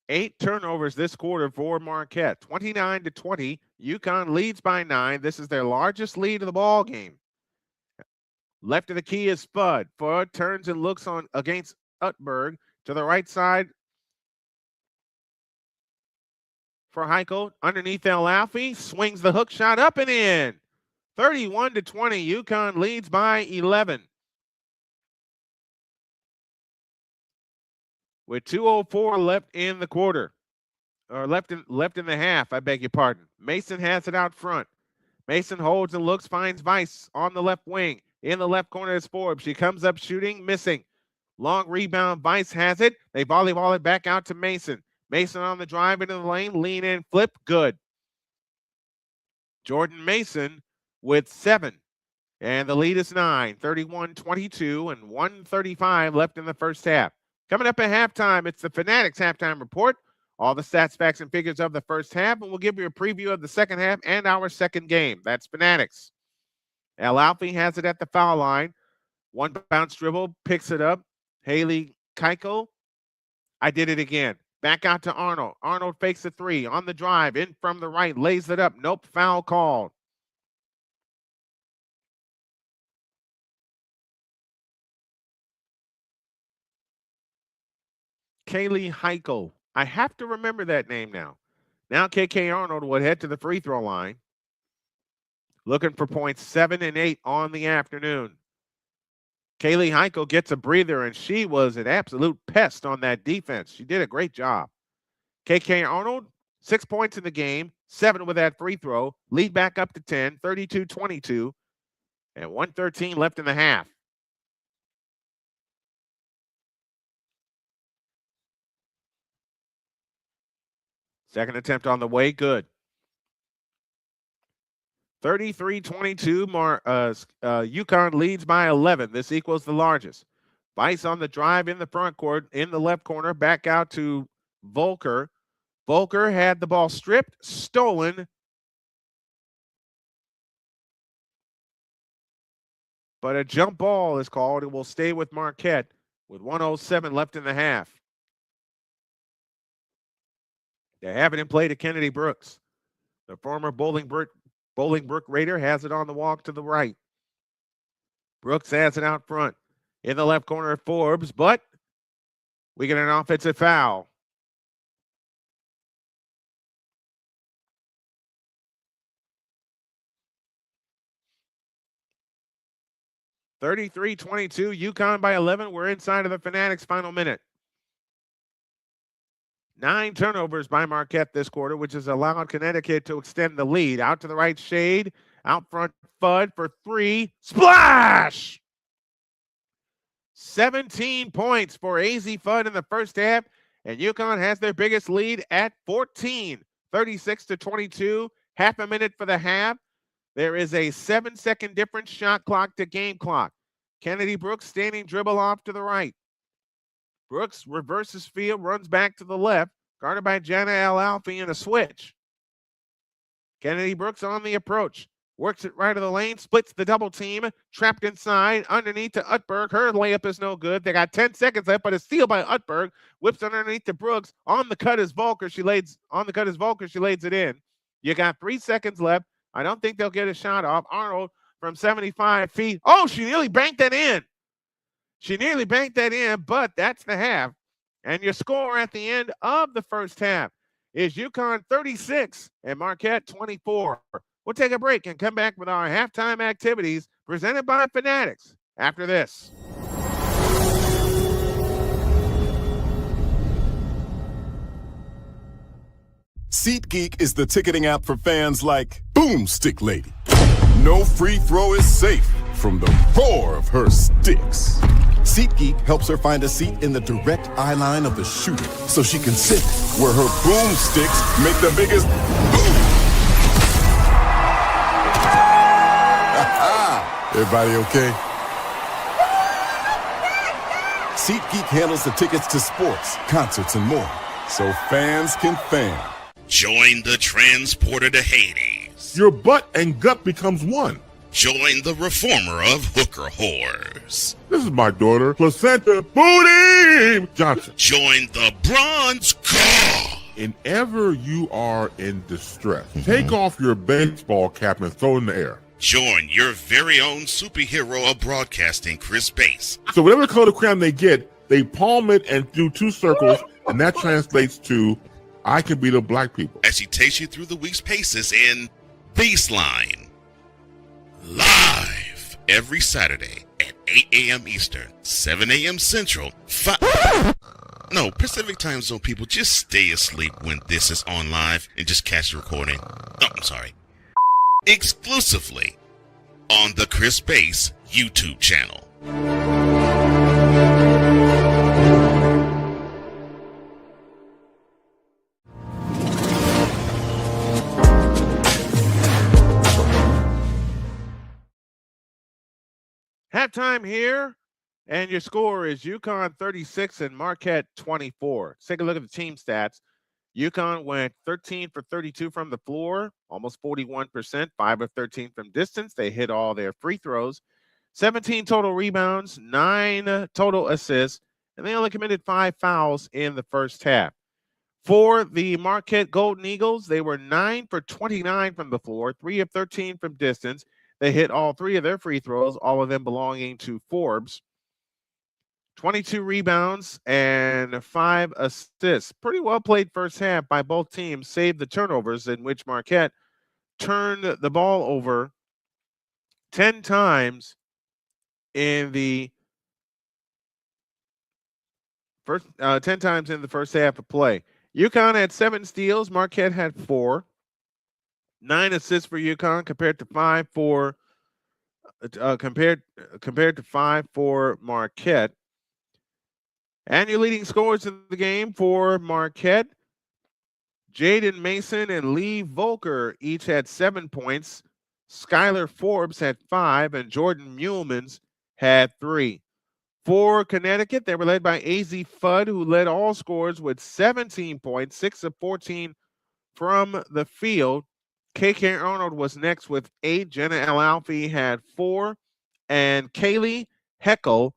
8 turnovers this quarter for Marquette. 29-20. UConn leads by 9. This is their largest lead of the ball game. Left of the key is Fudd. Fudd turns and looks on against Utberg to the right side for Heichel. Underneath El Alfie, swings the hook shot up and in. 31-20. UConn leads by 11. With 2:04 left in the quarter, or left in the half, I beg your pardon. Mason has it out front. Mason holds and looks, finds Vice on the left wing. In the left corner is Forbes. She comes up shooting, missing. Long rebound, Vice has it. They volleyball it back out to Mason. Mason on the drive into the lane, lean in, flip, good. Jordan Mason with 7. And the lead is 9, 31-22, and 1:35 left in the first half. Coming up at halftime, it's the Fanatics halftime report. All the stats, facts, and figures of the first half, and we'll give you a preview of the second half and our second game. That's Fanatics. El Alfie has it at the foul line. 1 bounce dribble, picks it up. Haley Keuchel. I did it again. Back out to Arnold. Arnold fakes a 3 on the drive, in from the right, lays it up. Nope, foul called. Kaylee Heichel. I have to remember that name now. Now KK Arnold will head to the free throw line. Looking for points 7 and 8 on the afternoon. Kaylee Heichel gets a breather, and she was an absolute pest on that defense. She did a great job. KK Arnold, 6 points in the game, 7 with that free throw. Lead back up to 10, 32-22, and 1:13 left in the half. Second attempt on the way, good. 33-22, UConn leads by 11. This equals the largest. Vice on the drive in the front court, in the left corner, back out to Volker. Volker had the ball stripped, stolen, but a jump ball is called. It will stay with Marquette with 1:07 left in the half. They have it in play to Kennedy Brooks. The former Bolingbrook Raider has it on the walk to the right. Brooks has it out front. In the left corner of Forbes, but we get an offensive foul. 33-22, UConn by 11. We're inside of the Fanatics' final minute. 9 turnovers by Marquette this quarter, which has allowed Connecticut to extend the lead. Out to the right, Shade. Out front, Fudd for 3. Splash! 17 points for AZ Fudd in the first half, and UConn has their biggest lead at 14, 36-22. Half a minute for the half. There is a 7-second difference, shot clock to game clock. Kennedy Brooks standing dribble off to the right. Brooks reverses field, runs back to the left, guarded by Jana Al-Alfi in a switch. Kennedy Brooks on the approach. Works it right of the lane, splits the double team, trapped inside, underneath to Utberg. Her layup is no good. They got 10 seconds left, but a steal by Utberg. Whips underneath to Brooks. On the cut is Volker. She lays it in. You got 3 seconds left. I don't think they'll get a shot off. Arnold from 75 feet. Oh, she nearly banked that in. But that's the half. And your score at the end of the first half is UConn 36 and Marquette 24. We'll take a break and come back with our halftime activities presented by Fanatics after this. SeatGeek is the ticketing app for fans like Boomstick Lady. No free throw is safe from the roar of her sticks. SeatGeek helps her find a seat in the direct eye line of the shooter so she can sit where her boomsticks make the biggest boom. Everybody okay? SeatGeek handles the tickets to sports, concerts, and more, so fans can fan. Join the transporter to Hades. Your butt and gut becomes one. Join the reformer of hooker whores. This is my daughter, Placenta Booty Johnson. Join the bronze car. Whenever you are in distress, take off your baseball cap and throw it in the air. Join your very own superhero of broadcasting, Chris Bass. So whatever color crayon they get, they palm it and do 2 circles, and that translates to, I can beat up black people. As she takes you through the week's paces in Baseline. Live every Saturday at 8 a.m. Eastern, 7 a.m. Central, Pacific Time Zone people, just stay asleep when this is on live and just catch the recording. Oh, I'm sorry. Exclusively on the Chris Bass YouTube channel. Halftime here, and your score is UConn 36 and Marquette 24. Let's take a look at the team stats. UConn went 13 for 32 from the floor, almost 41%, 5 of 13 from distance. They hit all their free throws, 17 total rebounds, 9 total assists, and they only committed 5 fouls in the first half. For the Marquette Golden Eagles, they were 9 for 29 from the floor, 3 of 13 from distance. They hit all 3 of their free throws, all of them belonging to Forbes. 22 rebounds and 5 assists. Pretty well played first half by both teams, save the turnovers in which Marquette turned the ball over 10 times in the first 10 times in the first half of play. UConn had 7 steals, Marquette had 4. 9 assists for UConn compared to 5 for compared to 5 for Marquette. And your leading scorers in the game for Marquette, Jaden Mason and Lee Volker each had 7 points. Skylar Forbes had 5, and Jordan Mulemans had 3. For Connecticut, they were led by AZ Fudd, who led all scorers with 17 points, 6 of 14 from the field. KK Arnold was next with 8. Jenna Al-Alfi had 4. And Kaylee Heckel,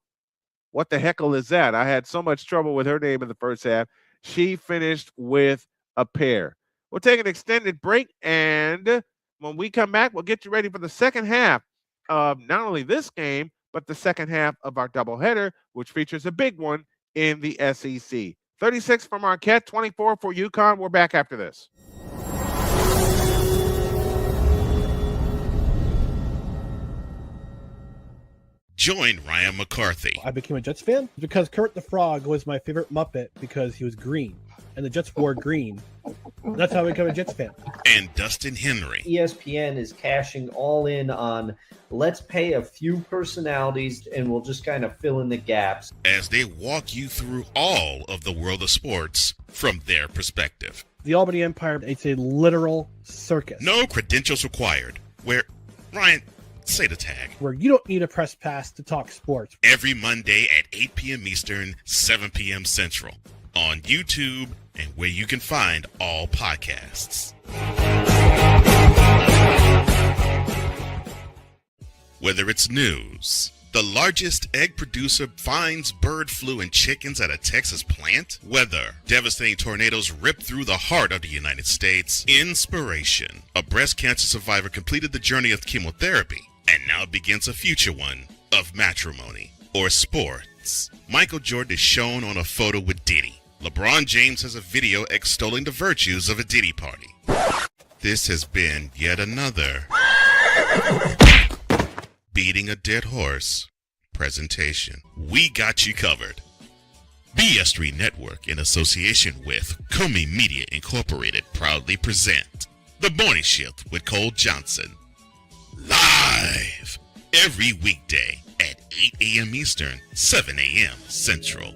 what the heckle is that? I had so much trouble with her name in the first half. She finished with a pair. We'll take an extended break, and when we come back, we'll get you ready for the second half of not only this game, but the second half of our doubleheader, which features a big one in the SEC. 36 for Marquette, 24 for UConn. We're back after this. Join Ryan McCarthy I became a Jets fan because Kurt the Frog was my favorite Muppet because he was green, and the Jets wore green. That's how I became a Jets fan. and Dustin Henry ESPN is cashing all in on let's pay a few personalities and we'll just kind of fill in the gaps. as they walk you through all of the world of sports from their perspective. The Albany Empire, it's a literal circus. No credentials required. Where, Ryan, say the tag. Where you don't need a press pass to talk sports. Every Monday at 8 p.m. Eastern, 7 p.m. Central. On YouTube and where you can find all podcasts. Whether it's news, the largest egg producer finds bird flu in chickens at a Texas plant, weather, devastating tornadoes rip through the heart of the United States, inspiration, a breast cancer survivor completed the journey of chemotherapy and now begins a future one of matrimony or sports. Michael Jordan is shown on a photo with Diddy. LeBron James has a video extolling the virtues of a Diddy party. This has been yet another Beating a Dead Horse presentation. We got you covered. BS3 Network, in association with Comey Media Incorporated, proudly present The Morning Shift with Cole Johnson. Live every weekday at 8 a.m. Eastern, 7 a.m. Central.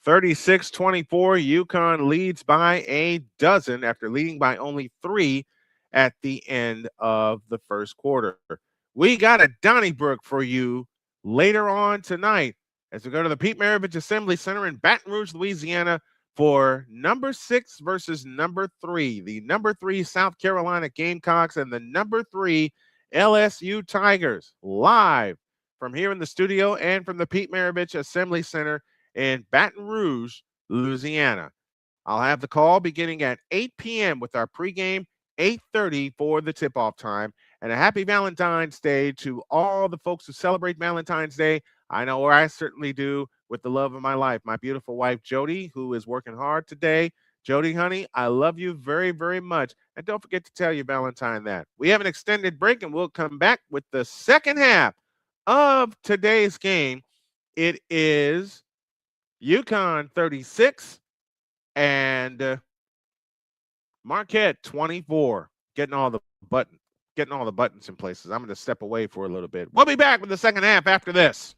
$36-24, UConn leads by a dozen after leading by only 3 at the end of the first quarter. We got a Donnybrook for you later on tonight as we go to the Pete Maravich Assembly Center in Baton Rouge, Louisiana for number 6 versus number 3. The number 3 South Carolina Gamecocks and the number 3 LSU Tigers, live from here in the studio and from the Pete Maravich Assembly Center in Baton Rouge, Louisiana. I'll have the call beginning at 8 p.m. with our pregame, 8:30 for the tip-off time. And a happy Valentine's Day to all the folks who celebrate Valentine's Day. I know I certainly do, with the love of my life, my beautiful wife, Jody, who is working hard today. Jody, honey, I love you very, very much. And don't forget to tell your Valentine that. We have an extended break, and we'll come back with the second half of today's game. It is UConn 36 and Marquette 24. Getting all the buttons in places. I'm going to step away for a little bit. We'll be back with the second half after this.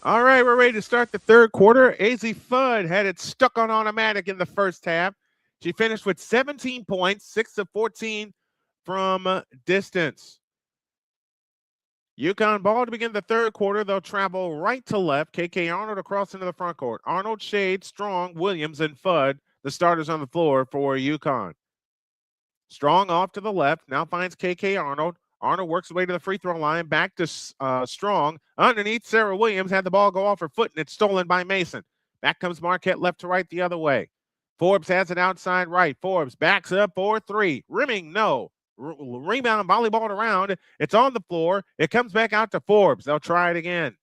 All right, we're ready to start the third quarter. AZ Fudd had it stuck on automatic in the first half. She finished with 17 points, 6 of 14 from distance. UConn ball to begin the third quarter. They'll travel right to left. KK Arnold across into the front court. Arnold, Shade, Strong, Williams, and Fudd, the starters on the floor for UConn. Strong off to the left. Now finds KK Arnold. Arnold works his way to the free throw line. Back to Strong. Underneath, Sarah Williams had the ball go off her foot, and it's stolen by Mason. Back comes Marquette left to right the other way. Forbes has it outside right. Forbes backs up for three. Rimming, no. Rebound, volleyballed around. It's on the floor. It comes back out to Forbes. They'll try it again.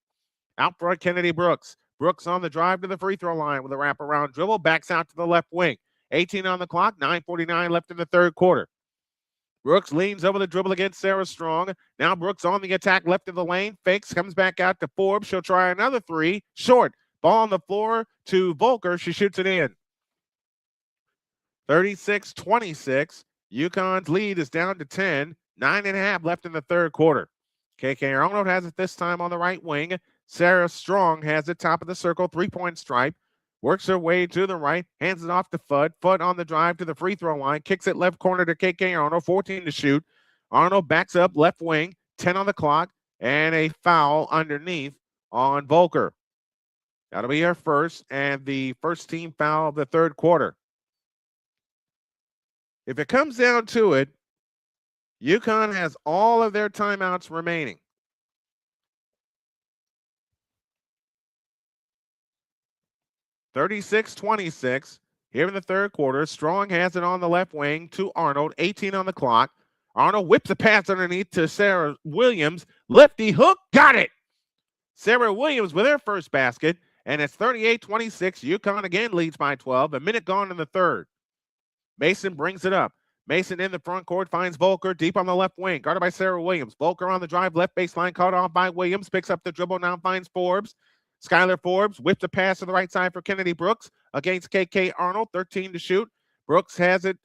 Out front, Kennedy Brooks. Brooks on the drive to the free throw line with a wraparound dribble. Backs out to the left wing. 18 on the clock. 9:49 left in the third quarter. Brooks leans over the dribble against Sarah Strong. Now Brooks on the attack left of the lane. Fakes, comes back out to Forbes. She'll try another three. Short. Ball on the floor to Volker. She shoots it in. 36-26. UConn's lead is down to 10. 9.5 left in the third quarter. KK Arnold has it this time on the right wing. Sarah Strong has it top of the circle, three-point stripe. Works her way to the right, hands it off to Fudd. Fudd on the drive to the free throw line, kicks it left corner to KK Arnold, 14 to shoot. Arnold backs up left wing, 10 on the clock, and a foul underneath on Volker. That'll be her first, and the first team foul of the third quarter. If it comes down to it, UConn has all of their timeouts remaining. (36-26) here in the third quarter. Strong has it on the left wing to Arnold, 18 on the clock. Arnold whips a pass underneath to Sarah Williams. Lefty hook, got it. Sarah Williams with her first basket, and it's 38-26. UConn again leads by 12. A minute gone in the third. Mason brings it up. Mason in the front court finds Volker deep on the left wing, guarded by Sarah Williams. Volker on the drive, left baseline, caught off by Williams, picks up the dribble, now finds Forbes. Skylar Forbes whipped the pass to the right side for Kennedy Brooks against KK Arnold, 13 to shoot. Brooks has it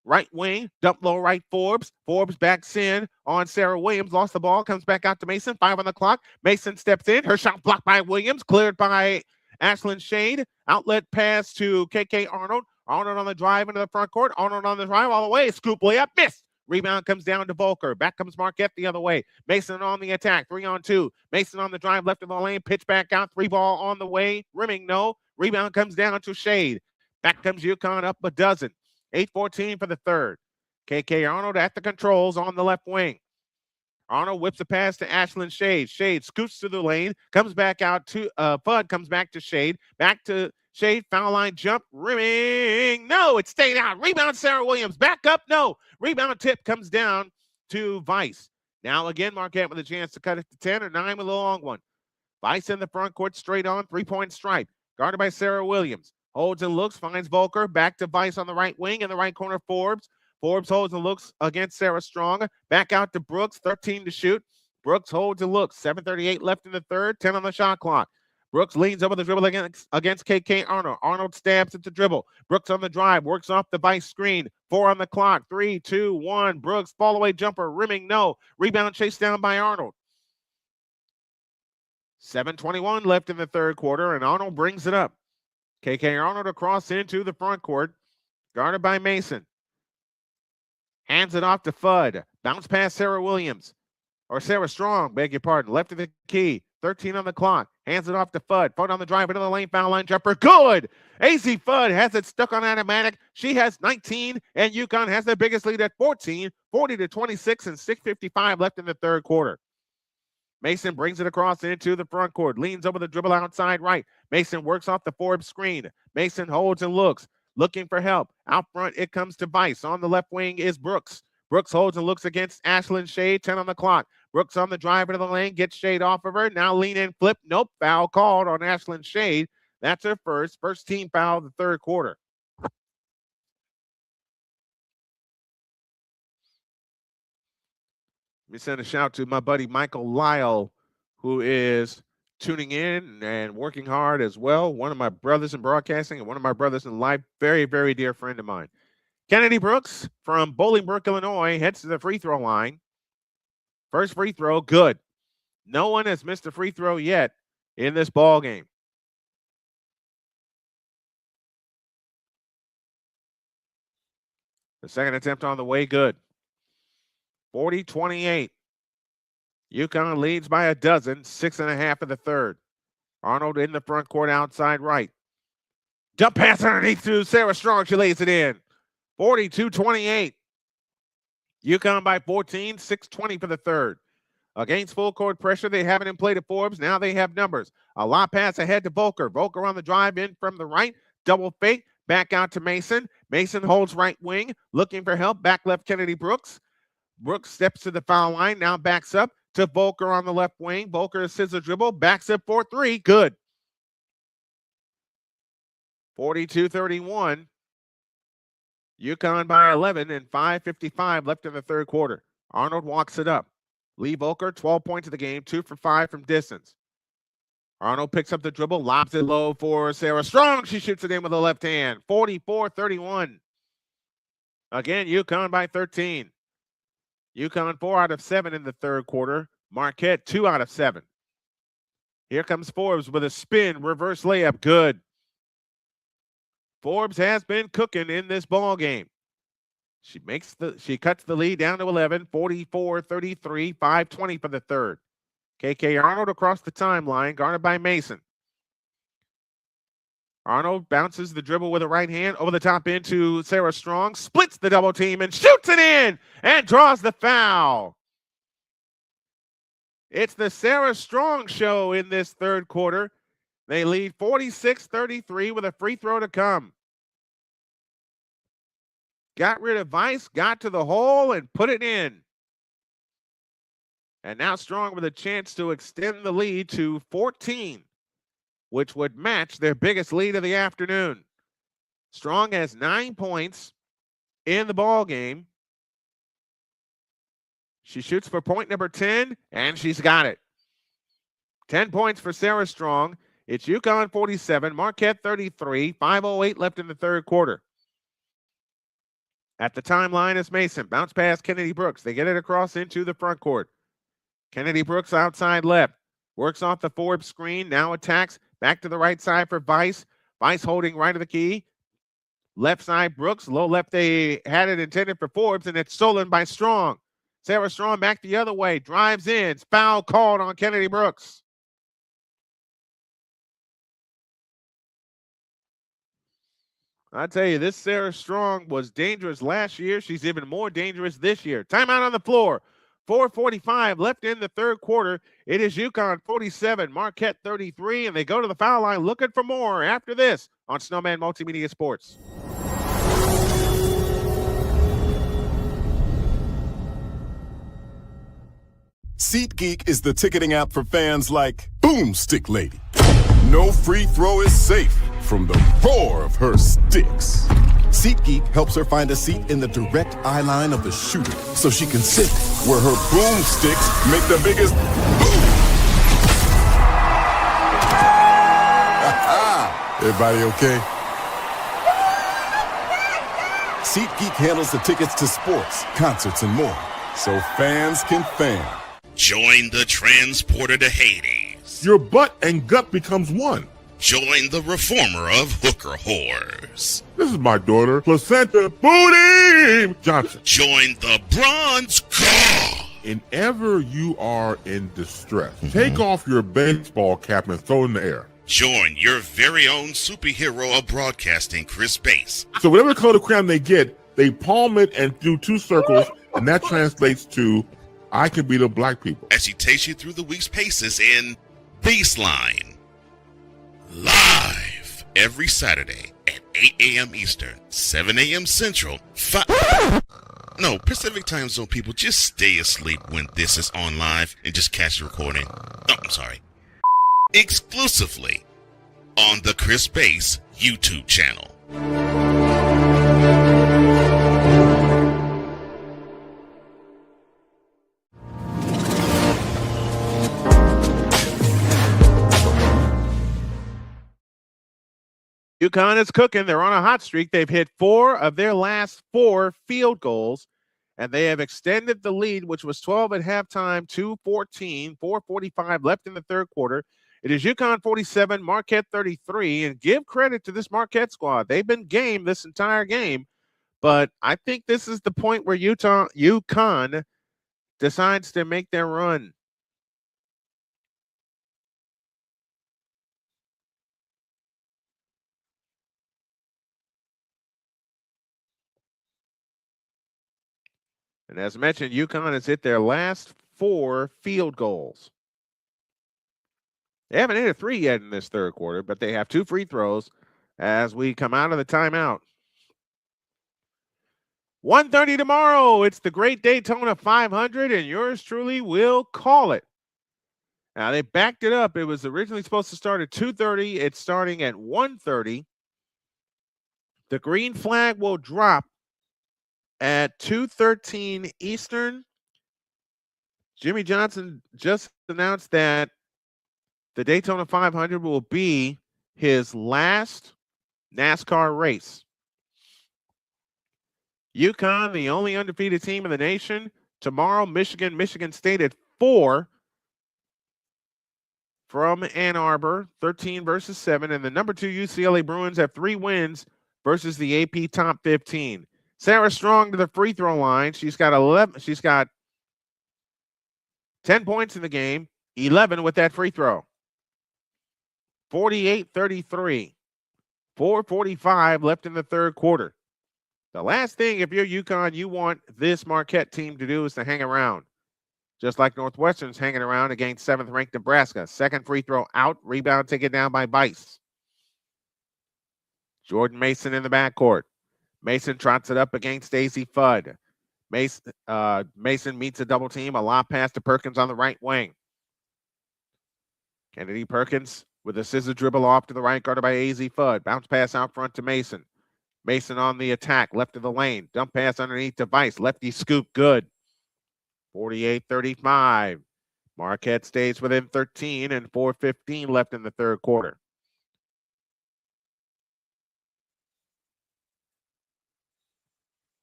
right wing, dump low right Forbes. Forbes backs in on Sarah Williams, lost the ball, comes back out to Mason, 5 on the clock. Mason steps in, her shot blocked by Williams, cleared by Ashlyn Shade. Outlet pass to KK Arnold. Arnold on the drive into the front court. Arnold on the drive all the way. Scoop layup, missed. Rebound comes down to Volker. Back comes Marquette the other way. Mason on the attack, 3-on-2. Mason on the drive, left of the lane, pitch back out, 3-ball on the way. Rimming, no. Rebound comes down to Shade. Back comes UConn up a dozen. 8:14 for the third. KK Arnold at the controls on the left wing. Arnold whips a pass to Ashlyn Shade. Shade scoots to the lane, comes back out to Fudd, comes back to Shade. Back to Shade, foul line jump, rimming. No, it stayed out. Rebound, Sarah Williams. Back up, no. Rebound tip comes down to Vice. Now again, Marquette with a chance to cut it to 10 or 9 with a long one. Vice in the front court, straight on, three-point stripe. Guarded by Sarah Williams. Holds and looks, finds Volker. Back to Vice on the right wing. In the right corner, Forbes. Forbes holds and looks against Sarah Strong. Back out to Brooks, 13 to shoot. Brooks holds and looks. 7:38 left in the third, 10 on the shot clock. Brooks leans over the dribble against KK Arnold. Arnold stabs at the dribble. Brooks on the drive, works off the Vice screen. 4 on the clock. 3, 2, 1. Brooks, fall away jumper, rimming, no. Rebound chased down by Arnold. 7:21 left in the third quarter, and Arnold brings it up. KK Arnold across into the front court, guarded by Mason. Hands it off to Fudd. Bounce past Sarah Williams. Or Sarah Strong, beg your pardon. Left of the key. 13 on the clock. Hands it off to Fudd. Fudd on the drive into the lane. Foul line jumper. Good! AZ Fudd has it stuck on automatic. She has 19, and UConn has the biggest lead at 14. 40-26 and 6:55 left in the third quarter. Mason brings it across into the front court. Leans over the dribble outside right. Mason works off the Forbes screen. Mason holds and looks. Looking for help. Out front, it comes to Vice. On the left wing is Brooks. Brooks holds and looks against Ashlyn Shade. 10 on the clock. Brooks on the drive into the lane. Gets Shade off of her. Now lean in, flip. Nope. Foul called on Ashlyn Shade. That's her first team foul of the third quarter. Let me send a shout to my buddy Michael Lyle, who is tuning in and working hard as well. One of my brothers in broadcasting and one of my brothers in life. Very, very dear friend of mine. Kennedy Brooks from Bolingbrook, Illinois, heads to the free throw line. First free throw, good. No one has missed a free throw yet in this ball game. The second attempt on the way, good. 40-28. UConn leads by a dozen, 6.5 in the third. Arnold in the front court outside right. Dump pass underneath to Sarah Strong. She lays it in. 42-28. UConn by 14, 6:20 for the third. Against full court pressure, they have it in play to Forbes. Now they have numbers. A lot pass ahead to Volker. Volker on the drive in from the right. Double fake. Back out to Mason. Mason holds right wing. Looking for help. Back left Kennedy Brooks. Brooks steps to the foul line. Now backs up to Volker on the left wing. Volker scissor dribble. Backs up for three. Good. 42-31. UConn by 11 and 5:55 left in the third quarter. Arnold walks it up. Lee Volker, 12 points of the game, 2 for 5 from distance. Arnold picks up the dribble, lobs it low for Sarah Strong. She shoots it in with the left hand. 44-31. Again, UConn by 13. UConn 4 out of 7 in the third quarter. Marquette 2 out of 7. Here comes Forbes with a spin, reverse layup, good. Forbes has been cooking in this ball game. She cuts the lead down to 11, 44-33, 5:20 for the third. KK Arnold across the timeline, guarded by Mason. Arnold bounces the dribble with a right hand over the top into Sarah Strong, splits the double team and shoots it in and draws the foul. It's the Sarah Strong show in this third quarter. They lead 46-33 with a free throw to come. Got rid of Vice, got to the hole, and put it in. And now Strong with a chance to extend the lead to 14, which would match their biggest lead of the afternoon. Strong has 9 points in the ball game. She shoots for point number 10, and she's got it. 10 points for Sarah Strong. It's UConn 47, Marquette 33, 5:08 left in the third quarter. At the timeline is Mason. Bounce pass Kennedy Brooks. They get it across into the front court. Kennedy Brooks outside left. Works off the Forbes screen. Now attacks. Back to the right side for Vice. Vice holding right of the key. Left side Brooks. Low left, they had it intended for Forbes, and it's stolen by Strong. Sarah Strong back the other way. Drives in. Foul called on Kennedy Brooks. I tell you, this Sarah Strong was dangerous last year. She's even more dangerous this year. Timeout on the floor. 4:45 left in the third quarter. It is UConn 47, Marquette 33, and they go to the foul line looking for more after this on Snowman Multimedia Sports. SeatGeek is the ticketing app for fans like Boomstick Lady. No free throw is safe from the roar of her sticks. SeatGeek helps her find a seat in the direct eye line of the shooter so she can sit where her boomsticks make the biggest boom. Everybody okay? SeatGeek handles the tickets to sports, concerts, and more, so fans can fan. Join the transporter to Hades. Your butt and gut becomes one. Join the reformer of hooker whores. This is my daughter, Placenta Booty Johnson. Join the bronze god. Whenever you are in distress, take off your baseball cap and throw it in the air. Join your very own superhero of broadcasting, Chris Bass. So whatever color crayon they get, they palm it and do 2 circles, and that translates to, I can beat up black people. As he takes you through the week's paces in Baseline. Live every Saturday at 8 a.m. Eastern, 7 a.m. Central, Pacific Time Zone people, just stay asleep when this is on live and just catch the recording. Oh, I'm sorry. Exclusively on the Chris Bass YouTube channel. UConn is cooking. They're on a hot streak. They've hit 4 of their last 4 field goals, and they have extended the lead, which was 12 at halftime, to 14, 4:45 left in the third quarter. It is UConn 47, Marquette 33, and give credit to this Marquette squad. They've been game this entire game, but I think this is the point where UConn decides to make their run. And as mentioned, UConn has hit their last 4 field goals. They haven't hit a 3 yet in this third quarter, but they have 2 free throws as we come out of the timeout. 1:30 tomorrow. It's the Great Daytona 500, and yours truly will call it. Now, they backed it up. It was originally supposed to start at 2:30. It's starting at 1:30. The green flag will drop at 2:13 Eastern. Jimmy Johnson just announced that the Daytona 500 will be his last NASCAR race. UConn, the only undefeated team in the nation. Tomorrow, Michigan State at 4 from Ann Arbor, 13 versus 7. And the number 2 UCLA Bruins have 3 wins versus the AP top 15. Sarah Strong to the free throw line. She's got 10 points in the game, 11 with that free throw. 48-33. 4:45 left in the third quarter. The last thing, if you're UConn, you want this Marquette team to do is to hang around. Just like Northwestern's hanging around against 7th-ranked Nebraska. Second free throw out, rebound taken down by Bice. Jordan Mason in the backcourt. Mason trots it up against Daisy Fudd. Mason meets a double team, a lob pass to Perkins on the right wing. Kennedy Perkins with a scissor dribble off to the right, guarded by AZ Fudd. Bounce pass out front to Mason. Mason on the attack, left of the lane. Dump pass underneath to Vice. Lefty scoop, good. 48-35. Marquette stays within 13 and 4:15 left in the third quarter.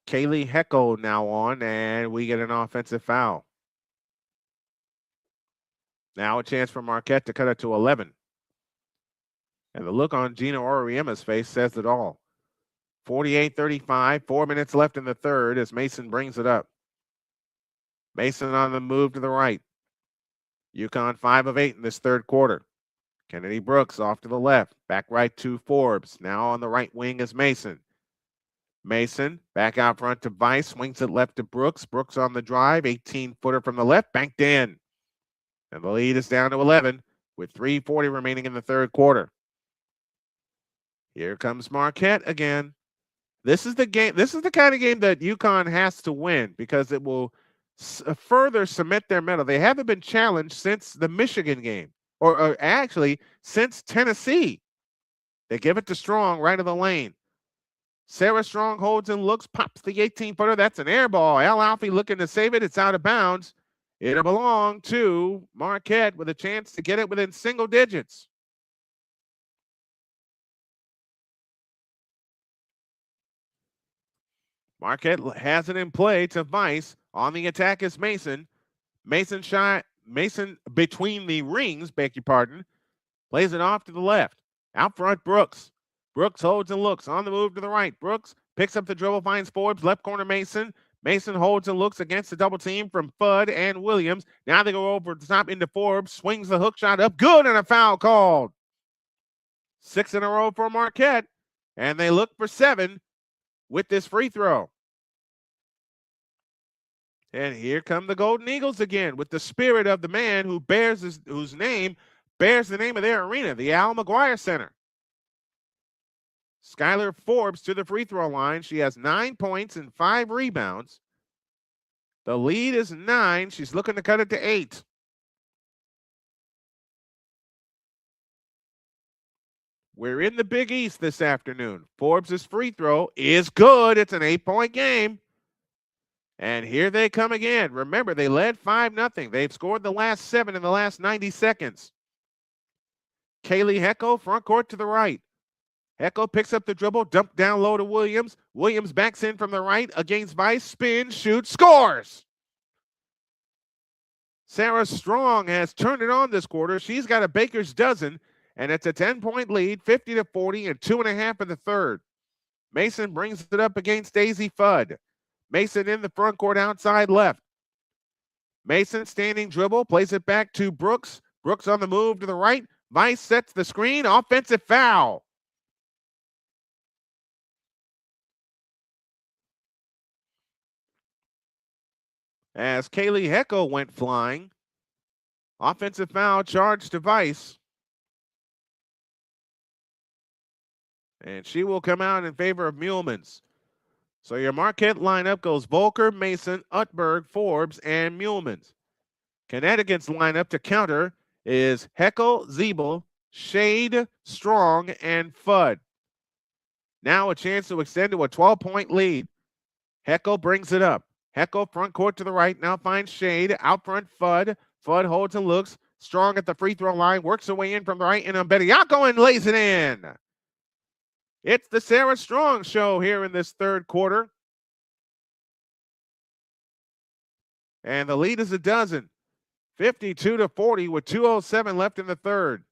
Kaylee Heckel now on, and we get an offensive foul. Now a chance for Marquette to cut it to 11. And the look on Gina Oriema's face says it all. 48-35, 4 minutes left in the third as Mason brings it up. Mason on the move to the right. UConn 5 of 8 in this third quarter. Kennedy Brooks off to the left. Back right to Forbes. Now on the right wing is Mason. Mason back out front to Vice. Swings it left to Brooks. Brooks on the drive. 18-footer from the left. Banked in. And the lead is down to 11 with 3:40 remaining in the third quarter. Here comes Marquette again. This is the game. This is the kind of game that UConn has to win because it will further cement their mettle. They haven't been challenged since the Michigan game, or actually since Tennessee. They give it to Strong right of the lane. Sarah Strong holds and looks, pops the 18-footer. That's an air ball. Al Alfie looking to save it. It's out of bounds. It'll belong to Marquette with a chance to get it within single digits. Marquette has it in play to Vice. On the attack is Mason. Mason between the rings, beg your pardon. Plays it off to the left. Out front, Brooks. Brooks holds and looks. On the move to the right. Brooks picks up the dribble, finds Forbes. Left corner, Mason. Mason holds and looks against the double team from Fudd and Williams. Now they go over the top into Forbes. Swings the hook shot up. Good, and a foul called. 6 in a row for Marquette. And they look for 7 with this free throw. And here come the Golden Eagles again with the spirit of the man who whose name bears the name of their arena, the McGuire Center. Skylar Forbes to the free throw line. She has 9 points and 5 rebounds. The lead is 9. She's looking to cut it to 8. We're in the Big East this afternoon. Forbes' free throw is good. It's an 8-point game. And here they come again. Remember, they led 5-0. They've scored the last 7 in the last 90 seconds. Kaylee Heckel, front court to the right. Heckel picks up the dribble, dump down low to Williams. Williams backs in from the right against Vice, spins, shoots, scores. Sarah Strong has turned it on this quarter. She's got a baker's dozen, and it's a 10-point lead, 50-40, and 2.5 in the third. Mason brings it up against Daisy Fudd. Mason in the front court outside left. Mason standing dribble, plays it back to Brooks. Brooks on the move to the right. Vice sets the screen. Offensive foul. As Kaylee Heckel went flying. Offensive foul charged to Vice. And she will come out in favor of Muhlmans. So your Marquette lineup goes Volker, Mason, Utberg, Forbes, and Muhlmans. Connecticut's lineup to counter is Heckel, Ziebell, Shade, Strong, and Fudd. Now a chance to extend to a 12-point lead. Heckel brings it up. Heckel front court to the right, now finds Shade. Out front, Fudd. Fudd holds and looks. Strong at the free throw line, works her way in from the right, and Bediako and lays it in. It's the Sarah Strong show here in this third quarter. And the lead is a dozen. 52-40 with 2:07 left in the third.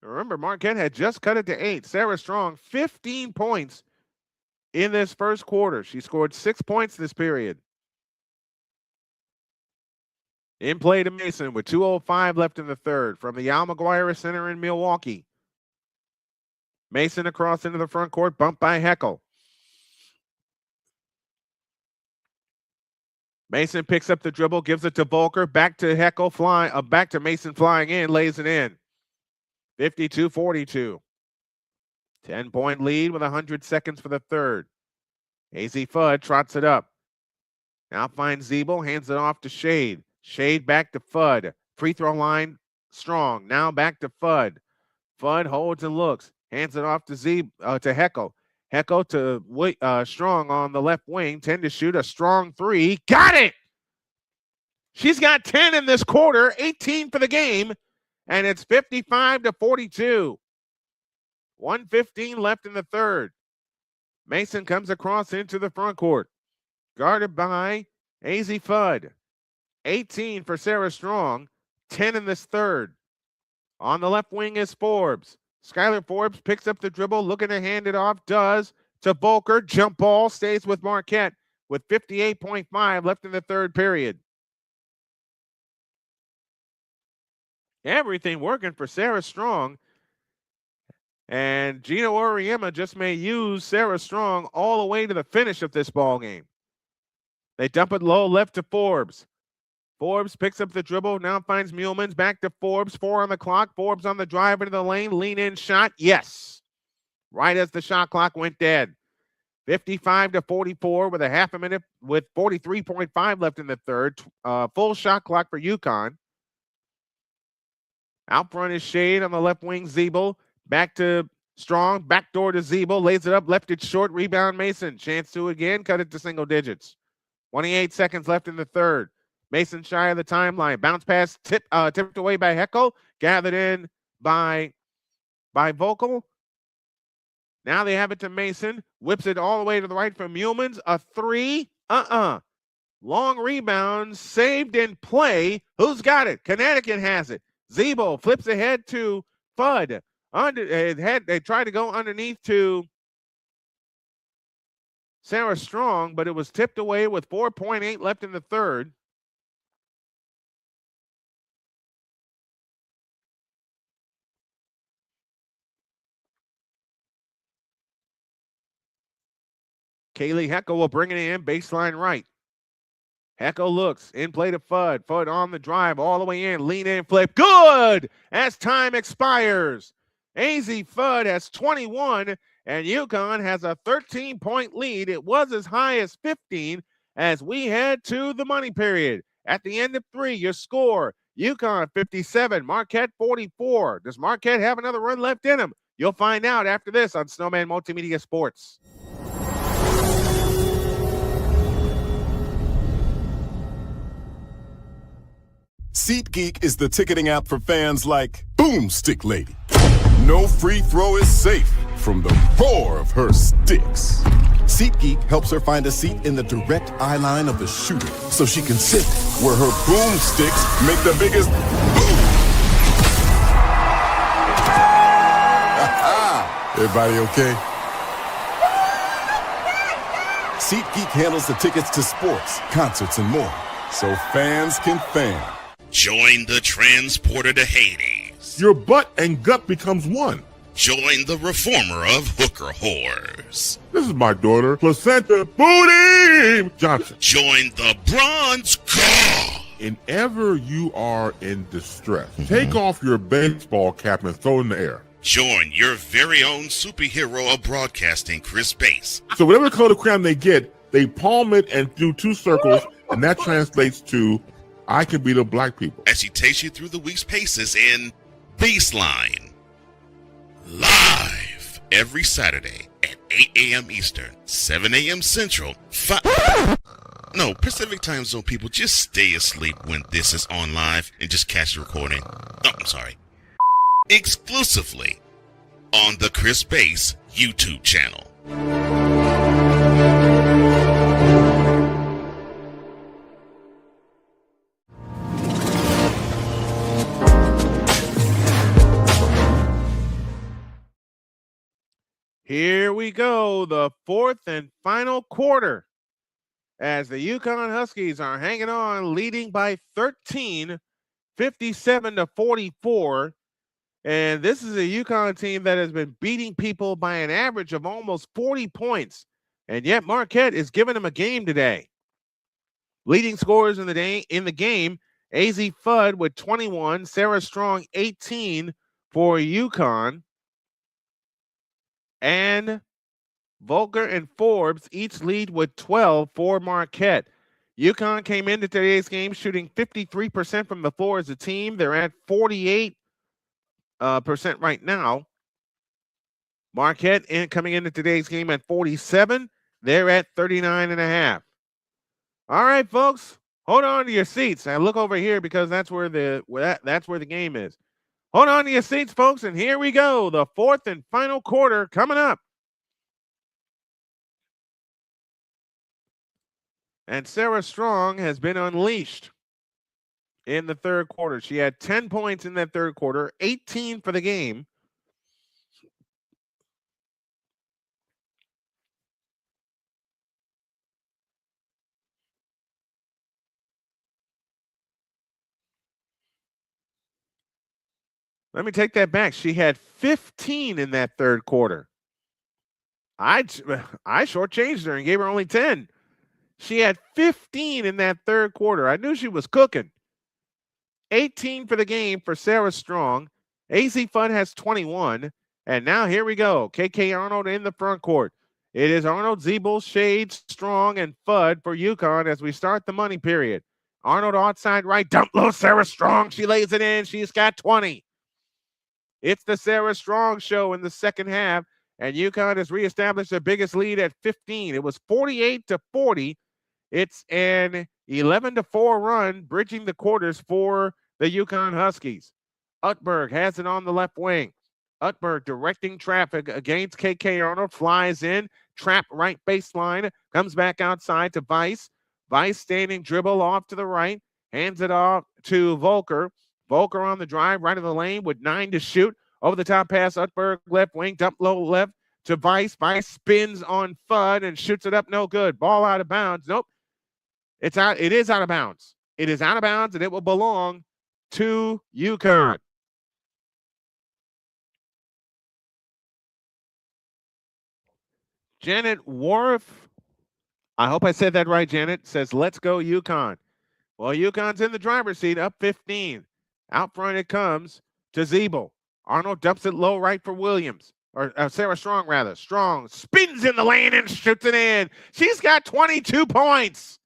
Remember, Marquette had just cut it to 8. Sarah Strong, 15 points in this first quarter. She scored 6 points this period. In play to Mason with 2:05 left in the third from the McGuire Center in Milwaukee. Mason across into the front court, bumped by Heckel. Mason picks up the dribble, gives it to Volker, back to Heckel, back to Mason flying in, lays it in. 52-42. 10-point lead with 100 seconds for the third. AZ Fudd trots it up. Now finds Ziebell, hands it off to Shade. Shade back to Fudd. Free throw line, Strong. Now back to Fudd. Fudd holds and looks. Hands it off to Heckel. Heckel to Strong on the left wing. 10 to shoot. A strong three. Got it! She's got 10 in this quarter. 18 for the game. And it's 55-42. 1:15 left in the third. Mason comes across into the front court. Guarded by AZ Fudd. 18 for Sarah Strong. 10 in this third. On the left wing is Forbes. Skylar Forbes picks up the dribble, looking to hand it off, does to Volker. Jump ball, stays with Marquette with 58.5 left in the third period. Everything working for Sarah Strong. And Gino Auriemma just may use Sarah Strong all the way to the finish of this ball game. They dump it low left to Forbes. Forbes picks up the dribble, now finds Muhlmans, back to Forbes, 4 on the clock. Forbes on the drive into the lane, lean-in shot, yes. Right as the shot clock went dead. 55-44 with a half a minute, with 43.5 left in the third. Full shot clock for UConn. Out front is Shade on the left wing, Ziebell. Back to Strong, backdoor to Ziebell, lays it up, left it short, rebound Mason. Chance to again, cut it to single digits. 28 seconds left in the third. Mason shy of the timeline. Bounce pass tipped away by Heckel. Gathered in by Volkel. Now they have it to Mason. Whips it all the way to the right from Muhlmans. A three. Long rebound. Saved in play. Who's got it? Connecticut has it. Ziebell flips ahead to Fudd. They tried to go underneath to Sarah Strong, but it was tipped away with 4.8 left in the third. Kaylee Heckel will bring it in, baseline right. Heckel looks, in play to Fudd. Fudd on the drive, all the way in, lean in, flip. Good! As time expires. AZ Fudd has 21, and UConn has a 13-point lead. It was as high as 15 as we head to the money period. At the end of 3, your score, UConn 57, Marquette 44. Does Marquette have another run left in them? You'll find out after this on Snowman Multimedia Sports. SeatGeek is the ticketing app for fans like Boomstick Lady. No free throw is safe from the roar of her sticks. SeatGeek helps her find a seat in the direct eye line of the shooter so she can sit where her boomsticks make the biggest boom. Everybody okay? SeatGeek handles the tickets to sports, concerts, and more, so fans can fan. Join the transporter to Hades. Your butt and gut becomes one. Join the reformer of hooker whores. This is my daughter, Placenta Booty Johnson. Join the bronze god. Whenever you are in distress, take off your baseball cap and throw it in the air. Join your very own superhero of broadcasting, Chris Bass. So whatever color crayon they get, they palm it and do 2 circles, and that translates to, I can beat up black people. As she takes you through the week's paces in Baseline. Live every Saturday at 8 a.m. Eastern, 7 a.m. Central, Pacific Time Zone people, just stay asleep when this is on live and just catch the recording. Oh, I'm sorry. Exclusively on the Chris Bass YouTube channel. Here we go, the fourth and final quarter, as the UConn Huskies are hanging on, leading by 13, 57-44. And this is a UConn team that has been beating people by an average of almost 40 points. And yet Marquette is giving them a game today. Leading scorers in the game, AZ Fudd with 21, Sarah Strong 18 for UConn. And Volker and Forbes each lead with 12 for Marquette. UConn came into today's game shooting 53% from the floor as a team. They're at 48% right now. Marquette coming into today's game at 47. They're at 39.5. All right, folks, hold on to your seats. I look over here because that's where the game is. Hold on to your seats, folks, and here we go. The fourth and final quarter coming up. And Sarah Strong has been unleashed in the third quarter. She had 10 points in that third quarter, 18 for the game. Let me take that back. She had 15 in that third quarter. I shortchanged her and gave her only 10. She had 15 in that third quarter. I knew she was cooking. 18 for the game for Sarah Strong. AZ Fudd has 21. And now here we go. KK Arnold in the front court. It is Arnold, Ziebell, Shades, Strong, and Fudd for UConn as we start the money period. Arnold outside right, dump low, Sarah Strong. She lays it in. She's got 20. It's the Sarah Strong show in the second half, and UConn has reestablished their biggest lead at 15. It was 48-40. It's an 11-4 run, bridging the quarters for the UConn Huskies. Utberg has it on the left wing. Utberg directing traffic against KK Arnold, flies in, trap right baseline, comes back outside to Weiss. Weiss standing dribble off to the right, hands it off to Volker. Volker on the drive, right of the lane with 9 to shoot. Over the top pass, Utberg, left wing, dump low left to Weiss. Weiss spins on Fudd and shoots it up, no good. Ball out of bounds. Nope. It's out. It is out of bounds. It is out of bounds, and it will belong to UConn. Janet Wharf, I hope I said that right, Janet, says, let's go UConn. Well, UConn's in the driver's seat, up 15. Out front it comes to Ziebell. Arnold dumps it low right for Williams. Or Sarah Strong, rather. Strong spins in the lane and shoots it in. She's got 22 points.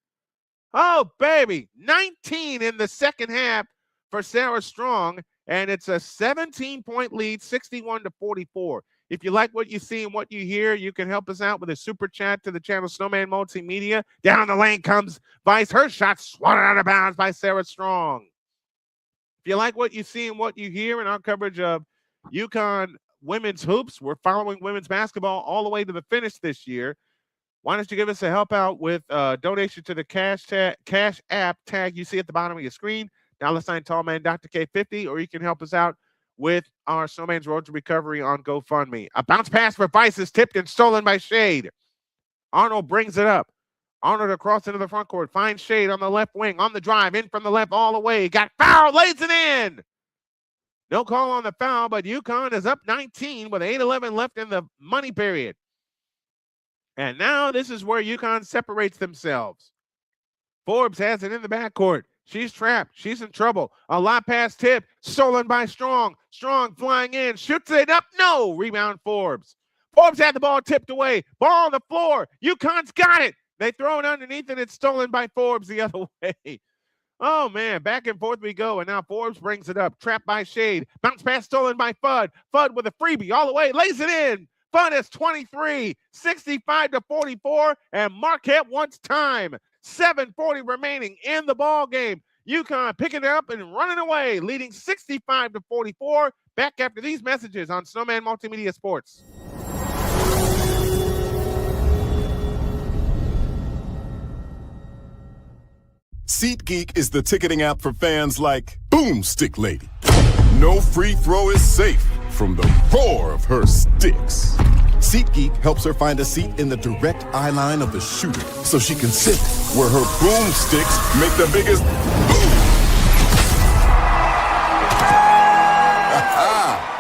Oh, baby. 19 in the second half for Sarah Strong. And it's a 17-point lead, 61-44. If you like what you see and what you hear, you can help us out with a super chat to the channel Snowman Multimedia. Down the lane comes Weiss. Her shot swatted out of bounds by Sarah Strong. If you like what you see and what you hear in our coverage of UConn women's hoops, we're following women's basketball all the way to the finish this year. Why don't you give us a help out with donation to the Cash App tag you see at the bottom of your screen, $ Tallman Dr. K50, or you can help us out with our Snowman's Road to Recovery on GoFundMe. A bounce pass for Vice is tipped and stolen by Shade. Arnold brings it up. Arnold across into the front court, finds Shade on the left wing, on the drive, in from the left all the way. Got fouled, lays it in. No call on the foul, but UConn is up 19 with 8:11 left in the money period. And now this is where UConn separates themselves. Forbes has it in the backcourt. She's trapped. She's in trouble. A lot pass tip, stolen by Strong. Strong flying in, shoots it up. No, rebound Forbes. Forbes had the ball tipped away. Ball on the floor. UConn's got it. They throw it underneath and it's stolen by Forbes the other way. Oh, man, back and forth we go. And now Forbes brings it up. Trapped by Shade. Bounce pass stolen by Fudd. Fudd with a freebie all the way. Lays it in. Fudd is 23, 65-44, and Marquette wants time. 7:40 remaining in the ball game. UConn picking it up and running away, leading 65-44. Back after these messages on Snowman Multimedia Sports. SeatGeek is the ticketing app for fans like Boomstick Lady. No free throw is safe from the roar of her sticks. SeatGeek helps her find a seat in the direct eye line of the shooter so she can sit where her boomsticks make the biggest boom.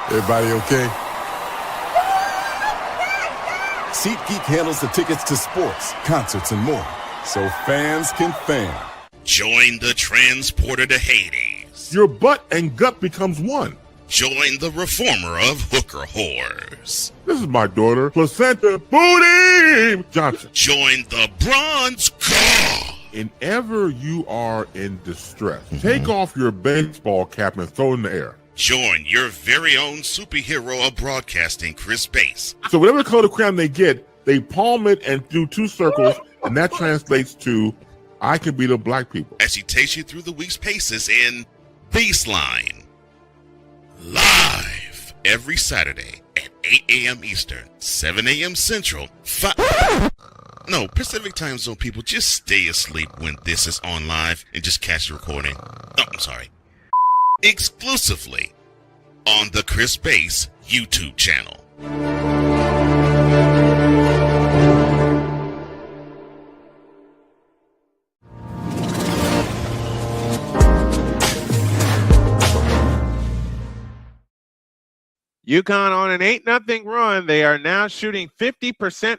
Everybody okay? SeatGeek handles the tickets to sports, concerts, and more, so fans can fan. Join the transporter to Hades. Your butt and gut becomes one. Join the reformer of hooker whores. This is my daughter, Placenta Booty Johnson. Join the bronze god. Whenever you are in distress, take off your baseball cap and throw it in the air. Join your very own superhero of broadcasting, Chris Bass. So whatever color crayon they get, they palm it and do 2 circles, and that translates to, I can beat up black people. As he takes you through the week's paces in Baseline. Live every Saturday at 8 a.m. Eastern, 7 a.m. Central, Pacific Time Zone people, just stay asleep when this is on live and just catch the recording. Oh, I'm sorry. Exclusively on the Chris Bass YouTube channel. UConn on an 8-0 run. They are now shooting 50%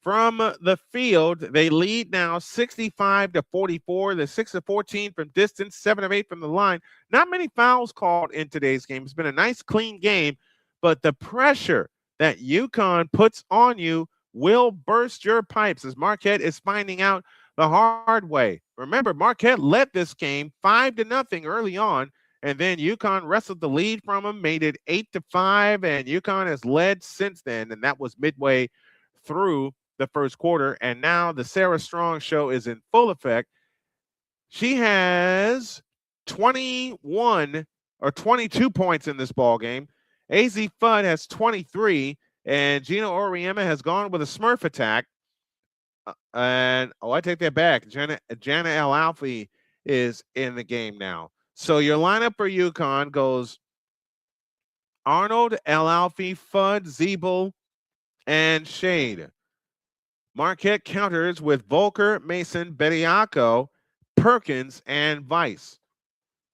from the field. They lead now 65-44. They're 6 of 14 from distance, 7 of 8 from the line. Not many fouls called in today's game. It's been a nice, clean game, but the pressure that UConn puts on you will burst your pipes, as Marquette is finding out the hard way. Remember, Marquette led this game 5-0 early on, and then UConn wrestled the lead from them, made it 8-5, and UConn has led since then, and that was midway through the first quarter. And now the Sarah Strong show is in full effect. She has 21 or 22 points in this ball game. AZ Fudd has 23, and Gina Oriema has gone with a Smurf attack. I take that back. Jana El Alfie is in the game now. So your lineup for UConn goes Arnold, El Alfie, Fudd, Ziebell, and Shade. Marquette counters with Volker, Mason, Bediako, Perkins, and Vice.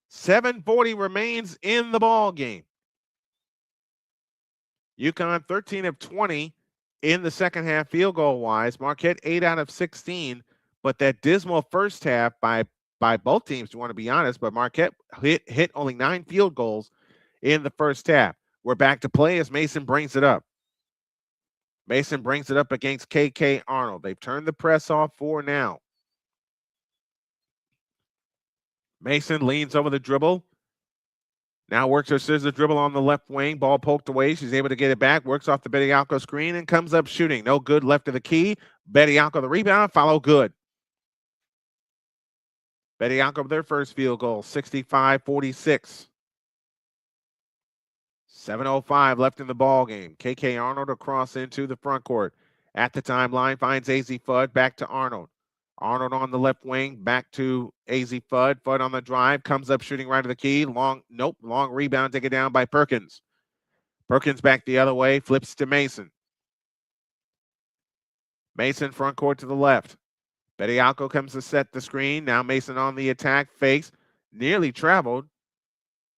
7:40 remains in the ball game. UConn 13 of 20 in the second half field goal wise. Marquette 8 out of 16, but that dismal first half by both teams, to want to be honest, but Marquette hit only 9 field goals in the first half. We're back to play as Mason brings it up. Mason brings it up against KK Arnold. They've turned the press off for now. Mason leans over the dribble. Now works her scissor dribble on the left wing. Ball poked away. She's able to get it back. Works off the Bediako screen and comes up shooting. No good, left of the key. Bediako the rebound. Follow good. Bediako with their first field goal. 65-46. 7:05 left in the ball game. KK Arnold across into the front court. At the timeline, finds AZ Fudd, back to Arnold. Arnold on the left wing, back to AZ Fudd. Fudd on the drive, comes up shooting right of the key. Long rebound, taken down by Perkins. Perkins back the other way, flips to Mason. Mason front court to the left. Bediako comes to set the screen. Now Mason on the attack, fakes, nearly traveled.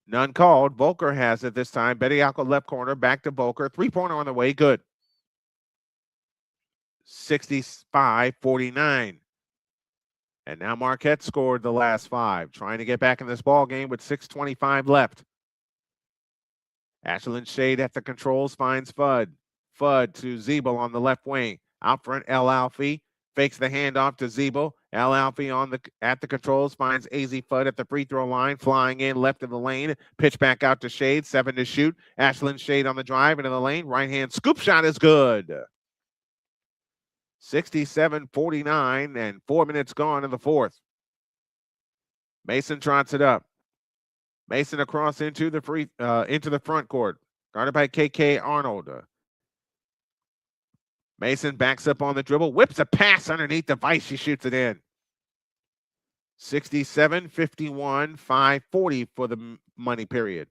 None called. Volker has it this time. Bediako left corner, back to Volker. Three-pointer on the way, good. 65-49. And now Marquette scored the last 5, trying to get back in this ball game with 6:25 left. Ashlyn Shade at the controls finds Fudd. Fudd to Ziebell on the left wing. Out front, El Alfie fakes the handoff to Ziebell. El Alfie at the controls finds AZ Fudd at the free throw line, flying in left of the lane. Pitch back out to Shade, 7 to shoot. Ashlyn Shade on the drive into the lane. Right hand scoop shot is good. 67-49 and 4 minutes gone in the fourth. Mason trots it up. Mason across into the front court, guarded by KK Arnold. Mason backs up on the dribble, whips a pass underneath the vice. She shoots it in. 67-51, 5:40 for the money period.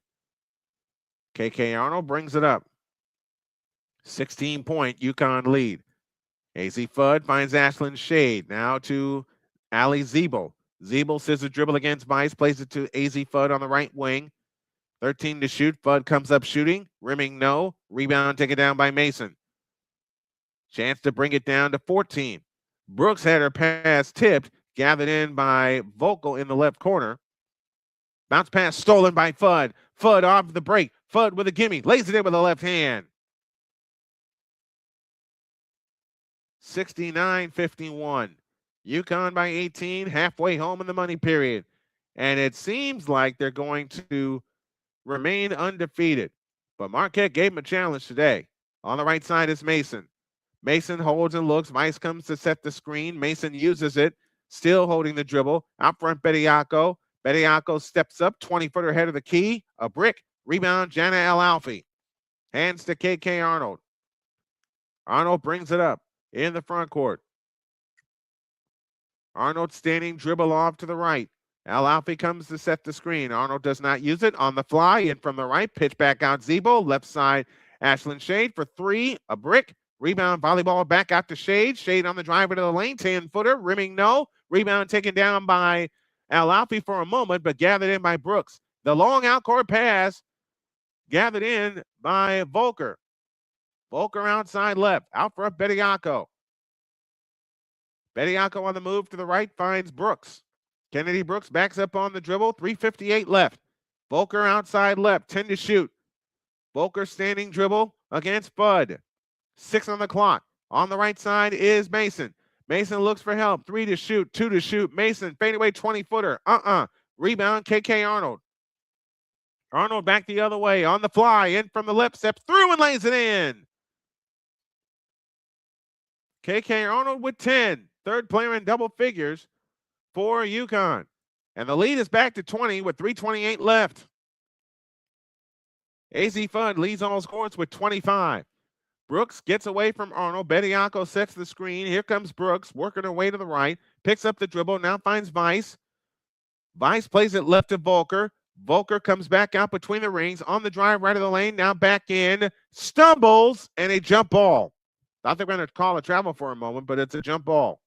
KK Arnold brings it up. 16-point UConn lead. AZ Fudd finds Ashlyn Shade. Now to Allie Ziebell. Ziebell scissor dribble against Vice, plays it to AZ Fudd on the right wing. 13 to shoot. Fudd comes up shooting. Rimming no. Rebound taken down by Mason. Chance to bring it down to 14. Brooks had her pass tipped, gathered in by Vogel in the left corner. Bounce pass stolen by Fudd. Fudd off the break. Fudd with a gimme. Lays it in with the left hand. 69-51. UConn by 18, halfway home in the money period. And it seems like they're going to remain undefeated. But Marquette gave them a challenge today. On the right side is Mason. Mason holds and looks. Vice comes to set the screen. Mason uses it, still holding the dribble. Out front, Bediako. Bediako steps up, 20-footer ahead of the key. A brick. Rebound, Jana El Alfie. Hands to KK Arnold. Arnold brings it up in the front court. Arnold standing, dribble off to the right. El Alfie comes to set the screen. Arnold does not use it. On the fly, in from the right. Pitch back out Ziebell. Left side, Ashlyn Shade for 3. A brick. Rebound, volleyball back out to Shade. Shade on the driver to the lane. 10-footer. Rimming no. Rebound taken down by El Alfie for a moment, but gathered in by Brooks. The long out-court pass gathered in by Volker. Volker outside left. Out front, Bediako. Bediako on the move to the right finds Brooks. Kennedy Brooks backs up on the dribble. 3:58 left. Volker outside left. 10 to shoot. Volker standing dribble against Fudd. 6 on the clock. On the right side is Mason. Mason looks for help. 3 to shoot. 2 to shoot. Mason fadeaway 20-footer. Rebound, KK Arnold. Arnold back the other way. On the fly. In from the left. Steps through and lays it in. KK Arnold with 10. Third player in double figures for UConn. And the lead is back to 20 with 3:28 left. AZ Fudd leads all scores with 25. Brooks gets away from Arnold. Bediako sets the screen. Here comes Brooks, working her way to the right. Picks up the dribble, now finds Vice. Vice plays it left to Volker. Volker comes back out between the rings. On the drive, right of the lane, now back in. Stumbles, and a jump ball. Thought they were going to call a travel for a moment, but it's a jump ball.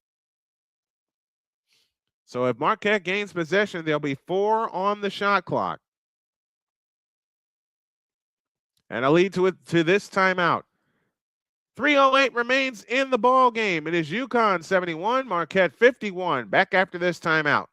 So if Marquette gains possession, there'll be 4 on the shot clock. And a lead to this timeout. 3:08 remains in the ball game. It is UConn 71, Marquette 51. Back after this timeout.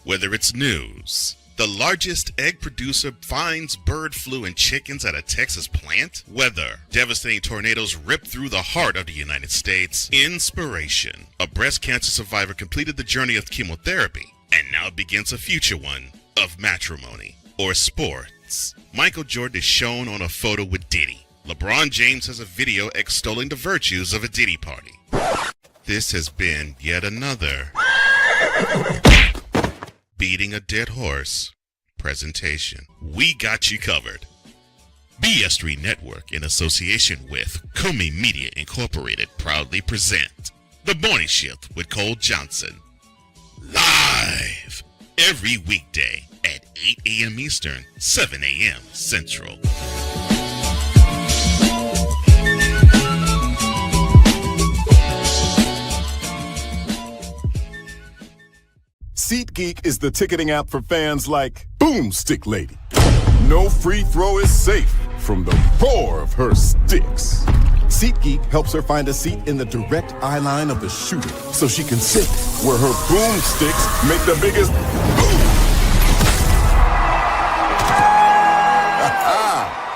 Whether it's news, the largest egg producer finds bird flu in chickens at a Texas plant, weather, devastating tornadoes rip through the heart of the United States, inspiration, a breast cancer survivor completed the journey of chemotherapy, and now begins a future one of matrimony or sports. Michael Jordan is shown on a photo with Diddy. LeBron James has a video extolling the virtues of a Diddy party. This has been yet another beating a dead horse presentation. We got you covered. BS3 Network, in association with Comey Media Incorporated, proudly present The Morning Shift with Cole Johnson. Live every weekday at 8 a.m. Eastern, 7 a.m. Central. SeatGeek is the ticketing app for fans like Boomstick Lady. No free throw is safe from the roar of her sticks. SeatGeek helps her find a seat in the direct eye line of the shooter so she can sit where her boomsticks make the biggest boom.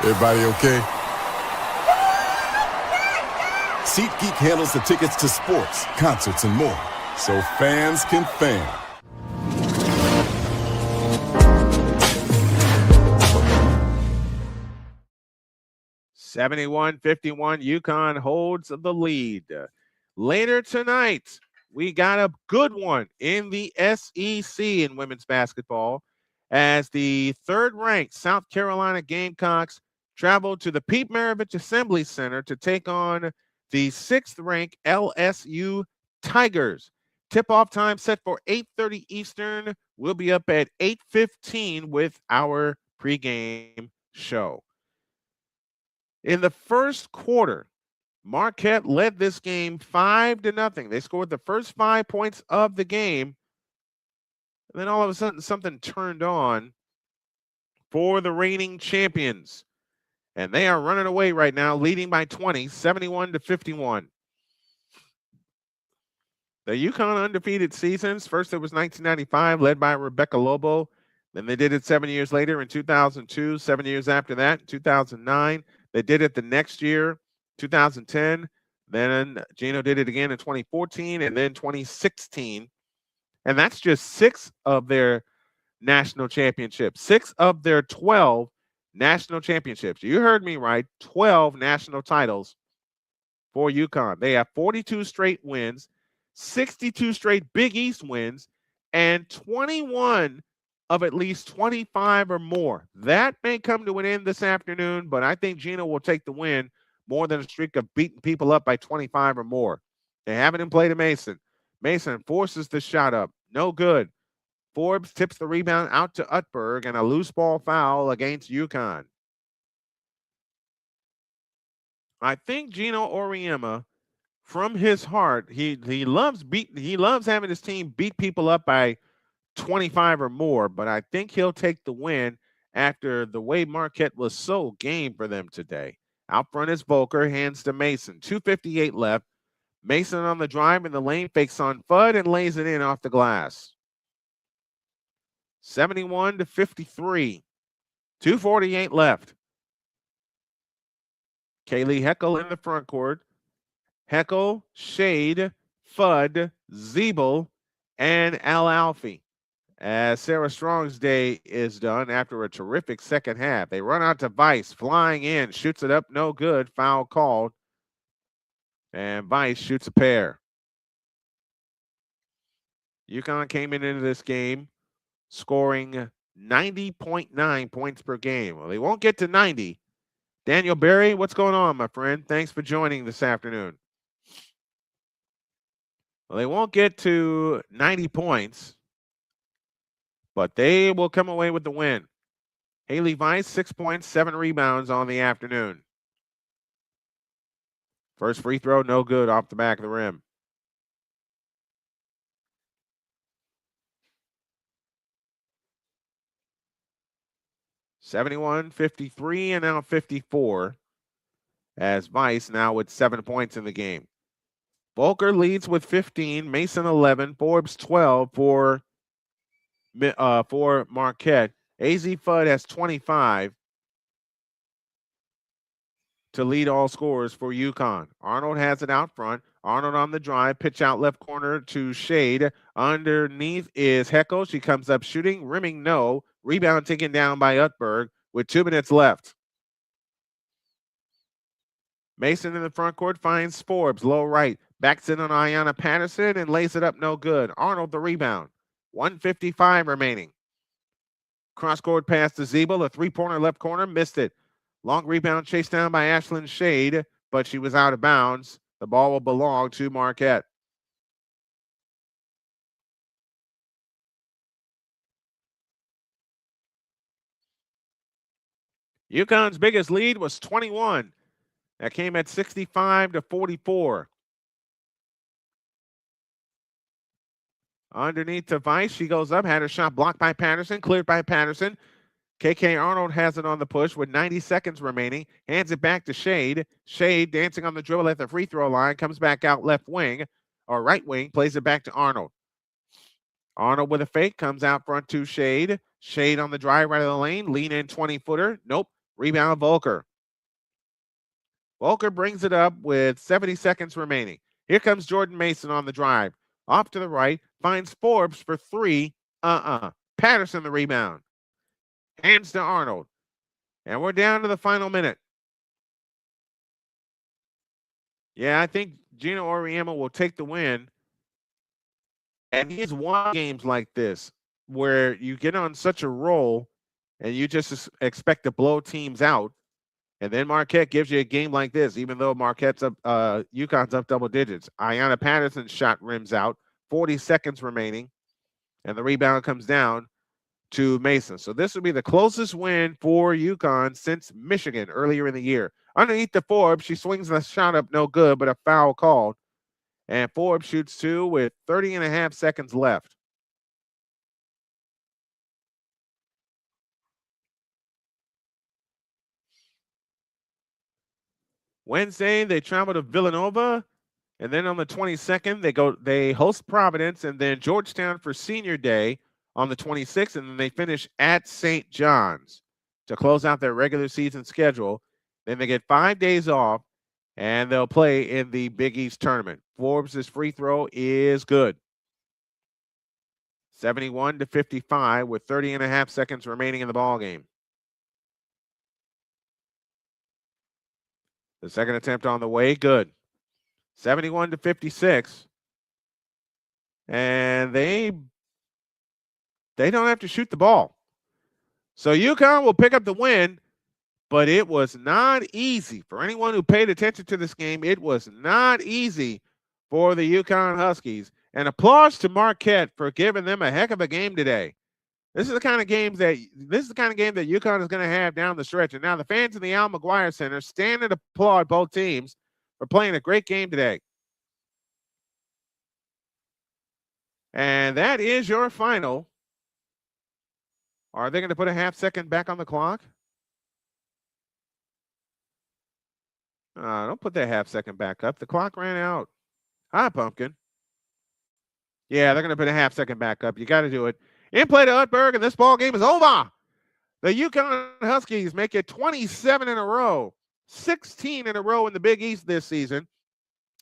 Everybody okay? SeatGeek handles the tickets to sports, concerts, and more, so fans can fan. (71-51), UConn holds the lead. Later tonight, we got a good one in the SEC in women's basketball as the third-ranked South Carolina Gamecocks travel to the Pete Maravich Assembly Center to take on the sixth-ranked LSU Tigers. Tip-off time set for 8:30 Eastern. We'll be up at 8:15 with our pregame show. In the first quarter, Marquette led this game 5-0. They scored the first 5 points of the game. And then all of a sudden, something turned on for the reigning champions. And they are running away right now, leading by 20, 71-51. The UConn undefeated seasons, first it was 1995, led by Rebecca Lobo. Then they did it 7 years later in 2002, 7 years after that, in 2009. They did it the next year, 2010. Then Gino did it again in 2014 and then 2016. And that's just 6 of their national championships, 6 of their 12 national championships. You heard me right, 12 national titles for UConn. They have 42 straight wins, 62 straight Big East wins, and 21 of at least 25 or more. That may come to an end this afternoon, but I think Gino will take the win more than a streak of beating people up by 25 or more. They haven't in play to Mason. Mason forces the shot up. No good. Forbes tips the rebound out to Utberg, and a loose ball foul against UConn. I think Gino Auriemma, from his heart, he loves having his team beat people up by 25 or more, but I think he'll take the win after the way Marquette was so game for them today. Out front is Volker, hands to Mason. 2:58 left. Mason on the drive in the lane, fakes on Fudd and lays it in off the glass. 71-53. 2:48 left. Kaylee Heckel in the front court. Heckel, Shade, Fudd, Ziebell, and Al-Alfie. As Sarah Strong's day is done after a terrific second half. They run out to Weiss, flying in, shoots it up, no good, foul called. And Weiss shoots a pair. UConn came into this game scoring 90.9 points per game. Well, they won't get to 90. Daniel Berry, what's going on, my friend? Thanks for joining this afternoon. Well, they won't get to 90 points, but they will come away with the win. Haley Weiss, 6 points, 7 rebounds on the afternoon. First free throw, no good, off the back of the rim. (71-53) and now 54 as Weiss now with 7 points in the game. Volker leads with 15, Mason 11, Forbes 12 for Marquette. AZ Fudd has 25 to lead all scorers for UConn. Arnold has it out front. Arnold on the drive, pitch out left corner to Shade. Underneath is Heckel. She comes up shooting, rimming no. Rebound taken down by Utberg with 2 minutes left. Mason in the front court finds Forbes, low right. Backs in on Ayanna Patterson and lays it up no good. Arnold the rebound. 1:55 remaining. Cross-court pass to Ziebell, a three-pointer left corner, missed it. Long rebound chased down by Ashlyn Shade, but she was out of bounds. The ball will belong to Marquette. UConn's biggest lead was 21. That came at 65-44. Underneath to Vice, she goes up, had her shot blocked by Patterson, cleared by Patterson. KK Arnold has it on the push with 90 seconds remaining, hands it back to Shade. Shade dancing on the dribble at the free throw line, comes back out left wing, or right wing, plays it back to Arnold. Arnold with a fake, comes out front to Shade. Shade on the drive right of the lane, lean in 20-footer. Nope, rebound Volker. Volker brings it up with 70 seconds remaining. Here comes Jordan Mason on the drive. Off to the right, finds Forbes for three. Patterson the rebound. Hands to Arnold. And we're down to the final minute. Yeah, I think Gino Auriemma will take the win. And he's won games like this where you get on such a roll and you just expect to blow teams out. And then Marquette gives you a game like this, even though Marquette's up, UConn's up double digits. Ayanna Patterson's shot rims out, 40 seconds remaining, and the rebound comes down to Mason. So this would be the closest win for UConn since Michigan earlier in the year. Underneath the Forbes, she swings the shot up, no good, but a foul called. And Forbes shoots two with 30.5 seconds left. Wednesday, they travel to Villanova, and then on the 22nd, they host Providence, and then Georgetown for Senior Day on the 26th, and then they finish at St. John's to close out their regular season schedule. Then they get 5 days off, and they'll play in the Big East tournament. Forbes' free throw is good. 71-55 with 30.5 seconds remaining in the ballgame. The second attempt on the way, good. 71-56. And they don't have to shoot the ball. So UConn will pick up the win, but it was not easy. For anyone who paid attention to this game, it was not easy for the UConn Huskies. And applause to Marquette for giving them a heck of a game today. This is the kind of game that UConn is going to have down the stretch. And now the fans in the McGuire Center stand and applaud both teams for playing a great game today. And that is your final. Are they going to put a half second back on the clock? Don't put that half second back up. The clock ran out. Hi, Pumpkin. Yeah, they're going to put a half second back up. You got to do it. In play to Utberg, and this ball game is over. The UConn Huskies make it 27 in a row, 16 in a row in the Big East this season,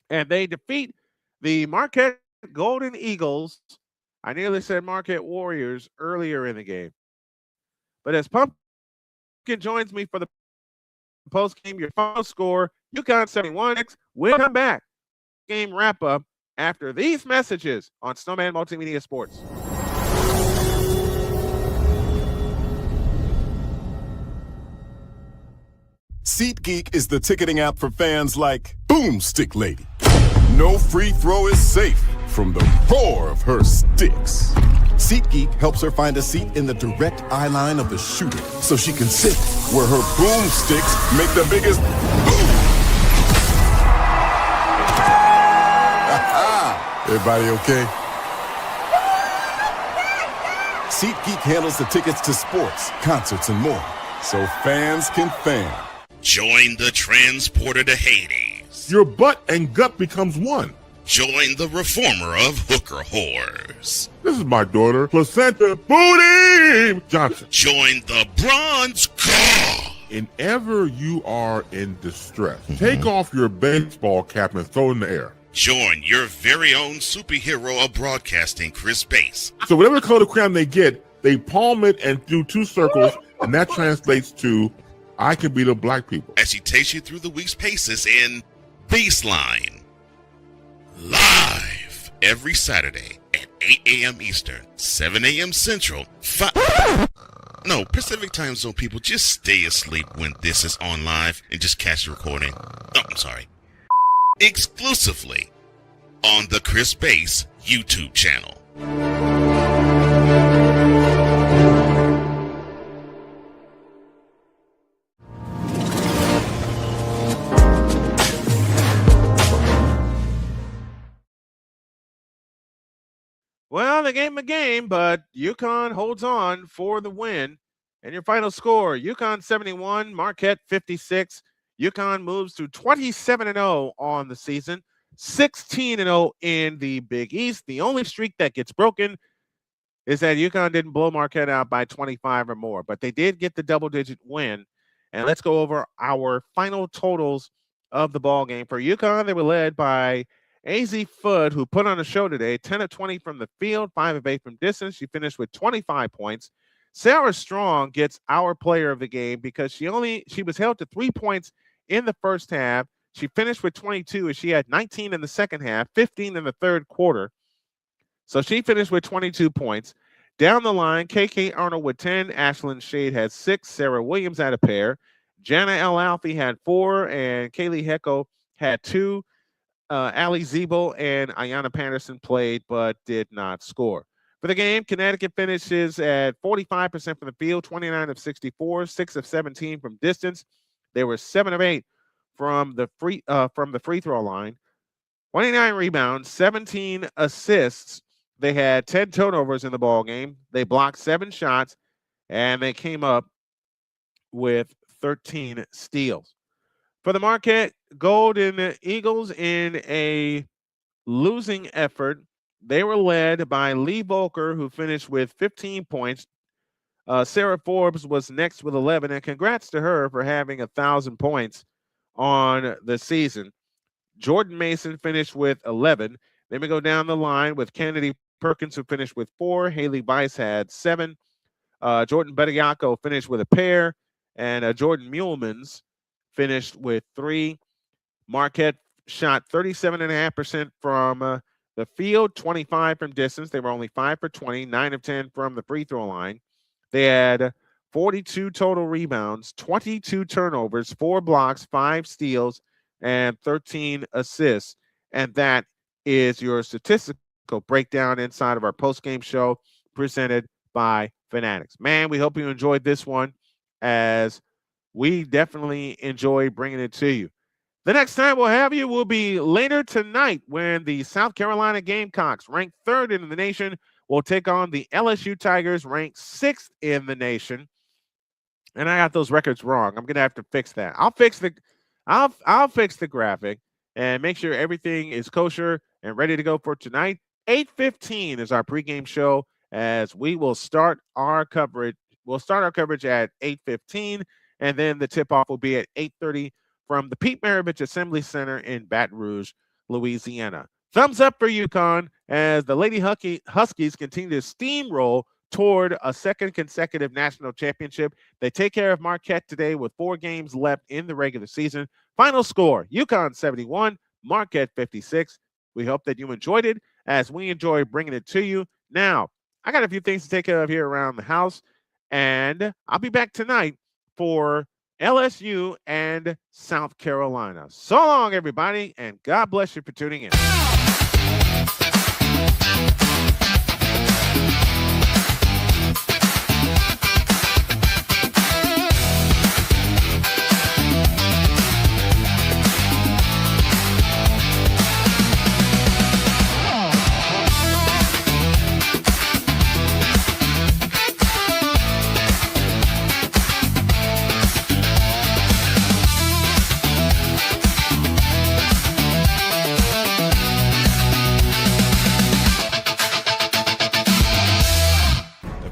and they defeat the Marquette Golden Eagles. I nearly said Marquette Warriors earlier in the game. But as Pumpkin joins me for the post-game, your final score, UConn 71. We'll come back. Game wrap-up after these messages on Snowman Multimedia Sports. SeatGeek is the ticketing app for fans like Boomstick Lady. No free throw is safe from the roar of her sticks. SeatGeek helps her find a seat in the direct eye line of the shooter so she can sit where her boomsticks make the biggest boom. Everybody okay? SeatGeek handles the tickets to sports, concerts, and more, so fans can fan. Join the transporter to Hades. Your butt and gut becomes one. Join the reformer of hooker whores. This is my daughter, Placenta Booty Johnson. Join the bronze car. Whenever you are in distress, take off your baseball cap and throw it in the air. Join your very own superhero of broadcasting, Chris Bass. So whatever color crayon they get, they palm it and do two circles, and that translates to, I can beat up black people. As he takes you through the week's paces in Baseline. Live every Saturday at 8 a.m. Eastern, 7 a.m. Central, 5... No, Pacific Time Zone people, just stay asleep when this is on live and just catch the recording. Oh, I'm sorry. Exclusively on the Chris Bass YouTube channel. Well, the game, but UConn holds on for the win. And your final score, UConn 71, Marquette 56. UConn moves to 27-0 on the season, 16-0 in the Big East. The only streak that gets broken is that UConn didn't blow Marquette out by 25 or more, but they did get the double-digit win. And let's go over our final totals of the ball game. For UConn, they were led by AZ Fudd, who put on a show today, 10 of 20 from the field, 5 of 8 from distance. She finished with 25 points. Sarah Strong gets our player of the game because she was held to 3 points in the first half. She finished with 22, and she had 19 in the second half, 15 in the third quarter. So she finished with 22 points. Down the line, KK Arnold with 10, Ashlyn Shade had 6, Sarah Williams had a pair, Jana L. Alfie had 4, and Kaylee Heckel had 2. Allie Ziebell and Ayanna Patterson played but did not score. For the game, Connecticut finishes at 45% from the field, 29 of 64, 6 of 17 from distance. They were 7 of 8 from the free throw line, 29 rebounds, 17 assists. They had 10 turnovers in the ball game. They blocked 7 shots, and they came up with 13 steals. For the Marquette Golden Eagles, in a losing effort, they were led by Lee Volker, who finished with 15 points. Sarah Forbes was next with 11, and congrats to her for having 1,000 points on the season. Jordan Mason finished with 11. Then we go down the line with Kennedy Perkins, who finished with 4. Haley Weiss had 7. Jordan Bediako finished with a pair, and Jordan Muhlmans finished with 3. Marquette shot 37.5% from the field, 25 from distance. They were only 5 for 20, 9 of 10 from the free throw line. They had 42 total rebounds, 22 turnovers, 4 blocks, 5 steals, and 13 assists. And that is your statistical breakdown inside of our post-game show presented by Fanatics. Man, we hope you enjoyed this one, as we definitely enjoy bringing it to you. The next time we'll have you will be later tonight, when the South Carolina Gamecocks, ranked 3rd in the nation, will take on the LSU Tigers, ranked 6th in the nation. And I got those records wrong. I'm gonna have to fix that. I'll fix the graphic and make sure everything is kosher and ready to go for tonight. 8:15 is our pregame show, as we will start our coverage. We'll start our coverage at 8:15, and then the tip-off will be at 8:30 from the Pete Maravich Assembly Center in Baton Rouge, Louisiana. Thumbs up for UConn, as the Lady Huskies continue to steamroll toward a second consecutive national championship. They take care of Marquette today with 4 games left in the regular season. Final score, UConn 71, Marquette 56. We hope that you enjoyed it, as we enjoy bringing it to you. Now, I got a few things to take care of here around the house, and I'll be back tonight for LSU and South Carolina. So long, everybody, and God bless you for tuning in.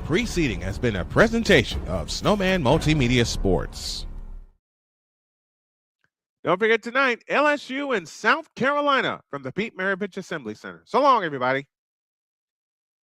Preceding has been a presentation of Snowman Multimedia Sports. Don't forget tonight, LSU and South Carolina from the Pete Maravich Assembly Center. So long, everybody.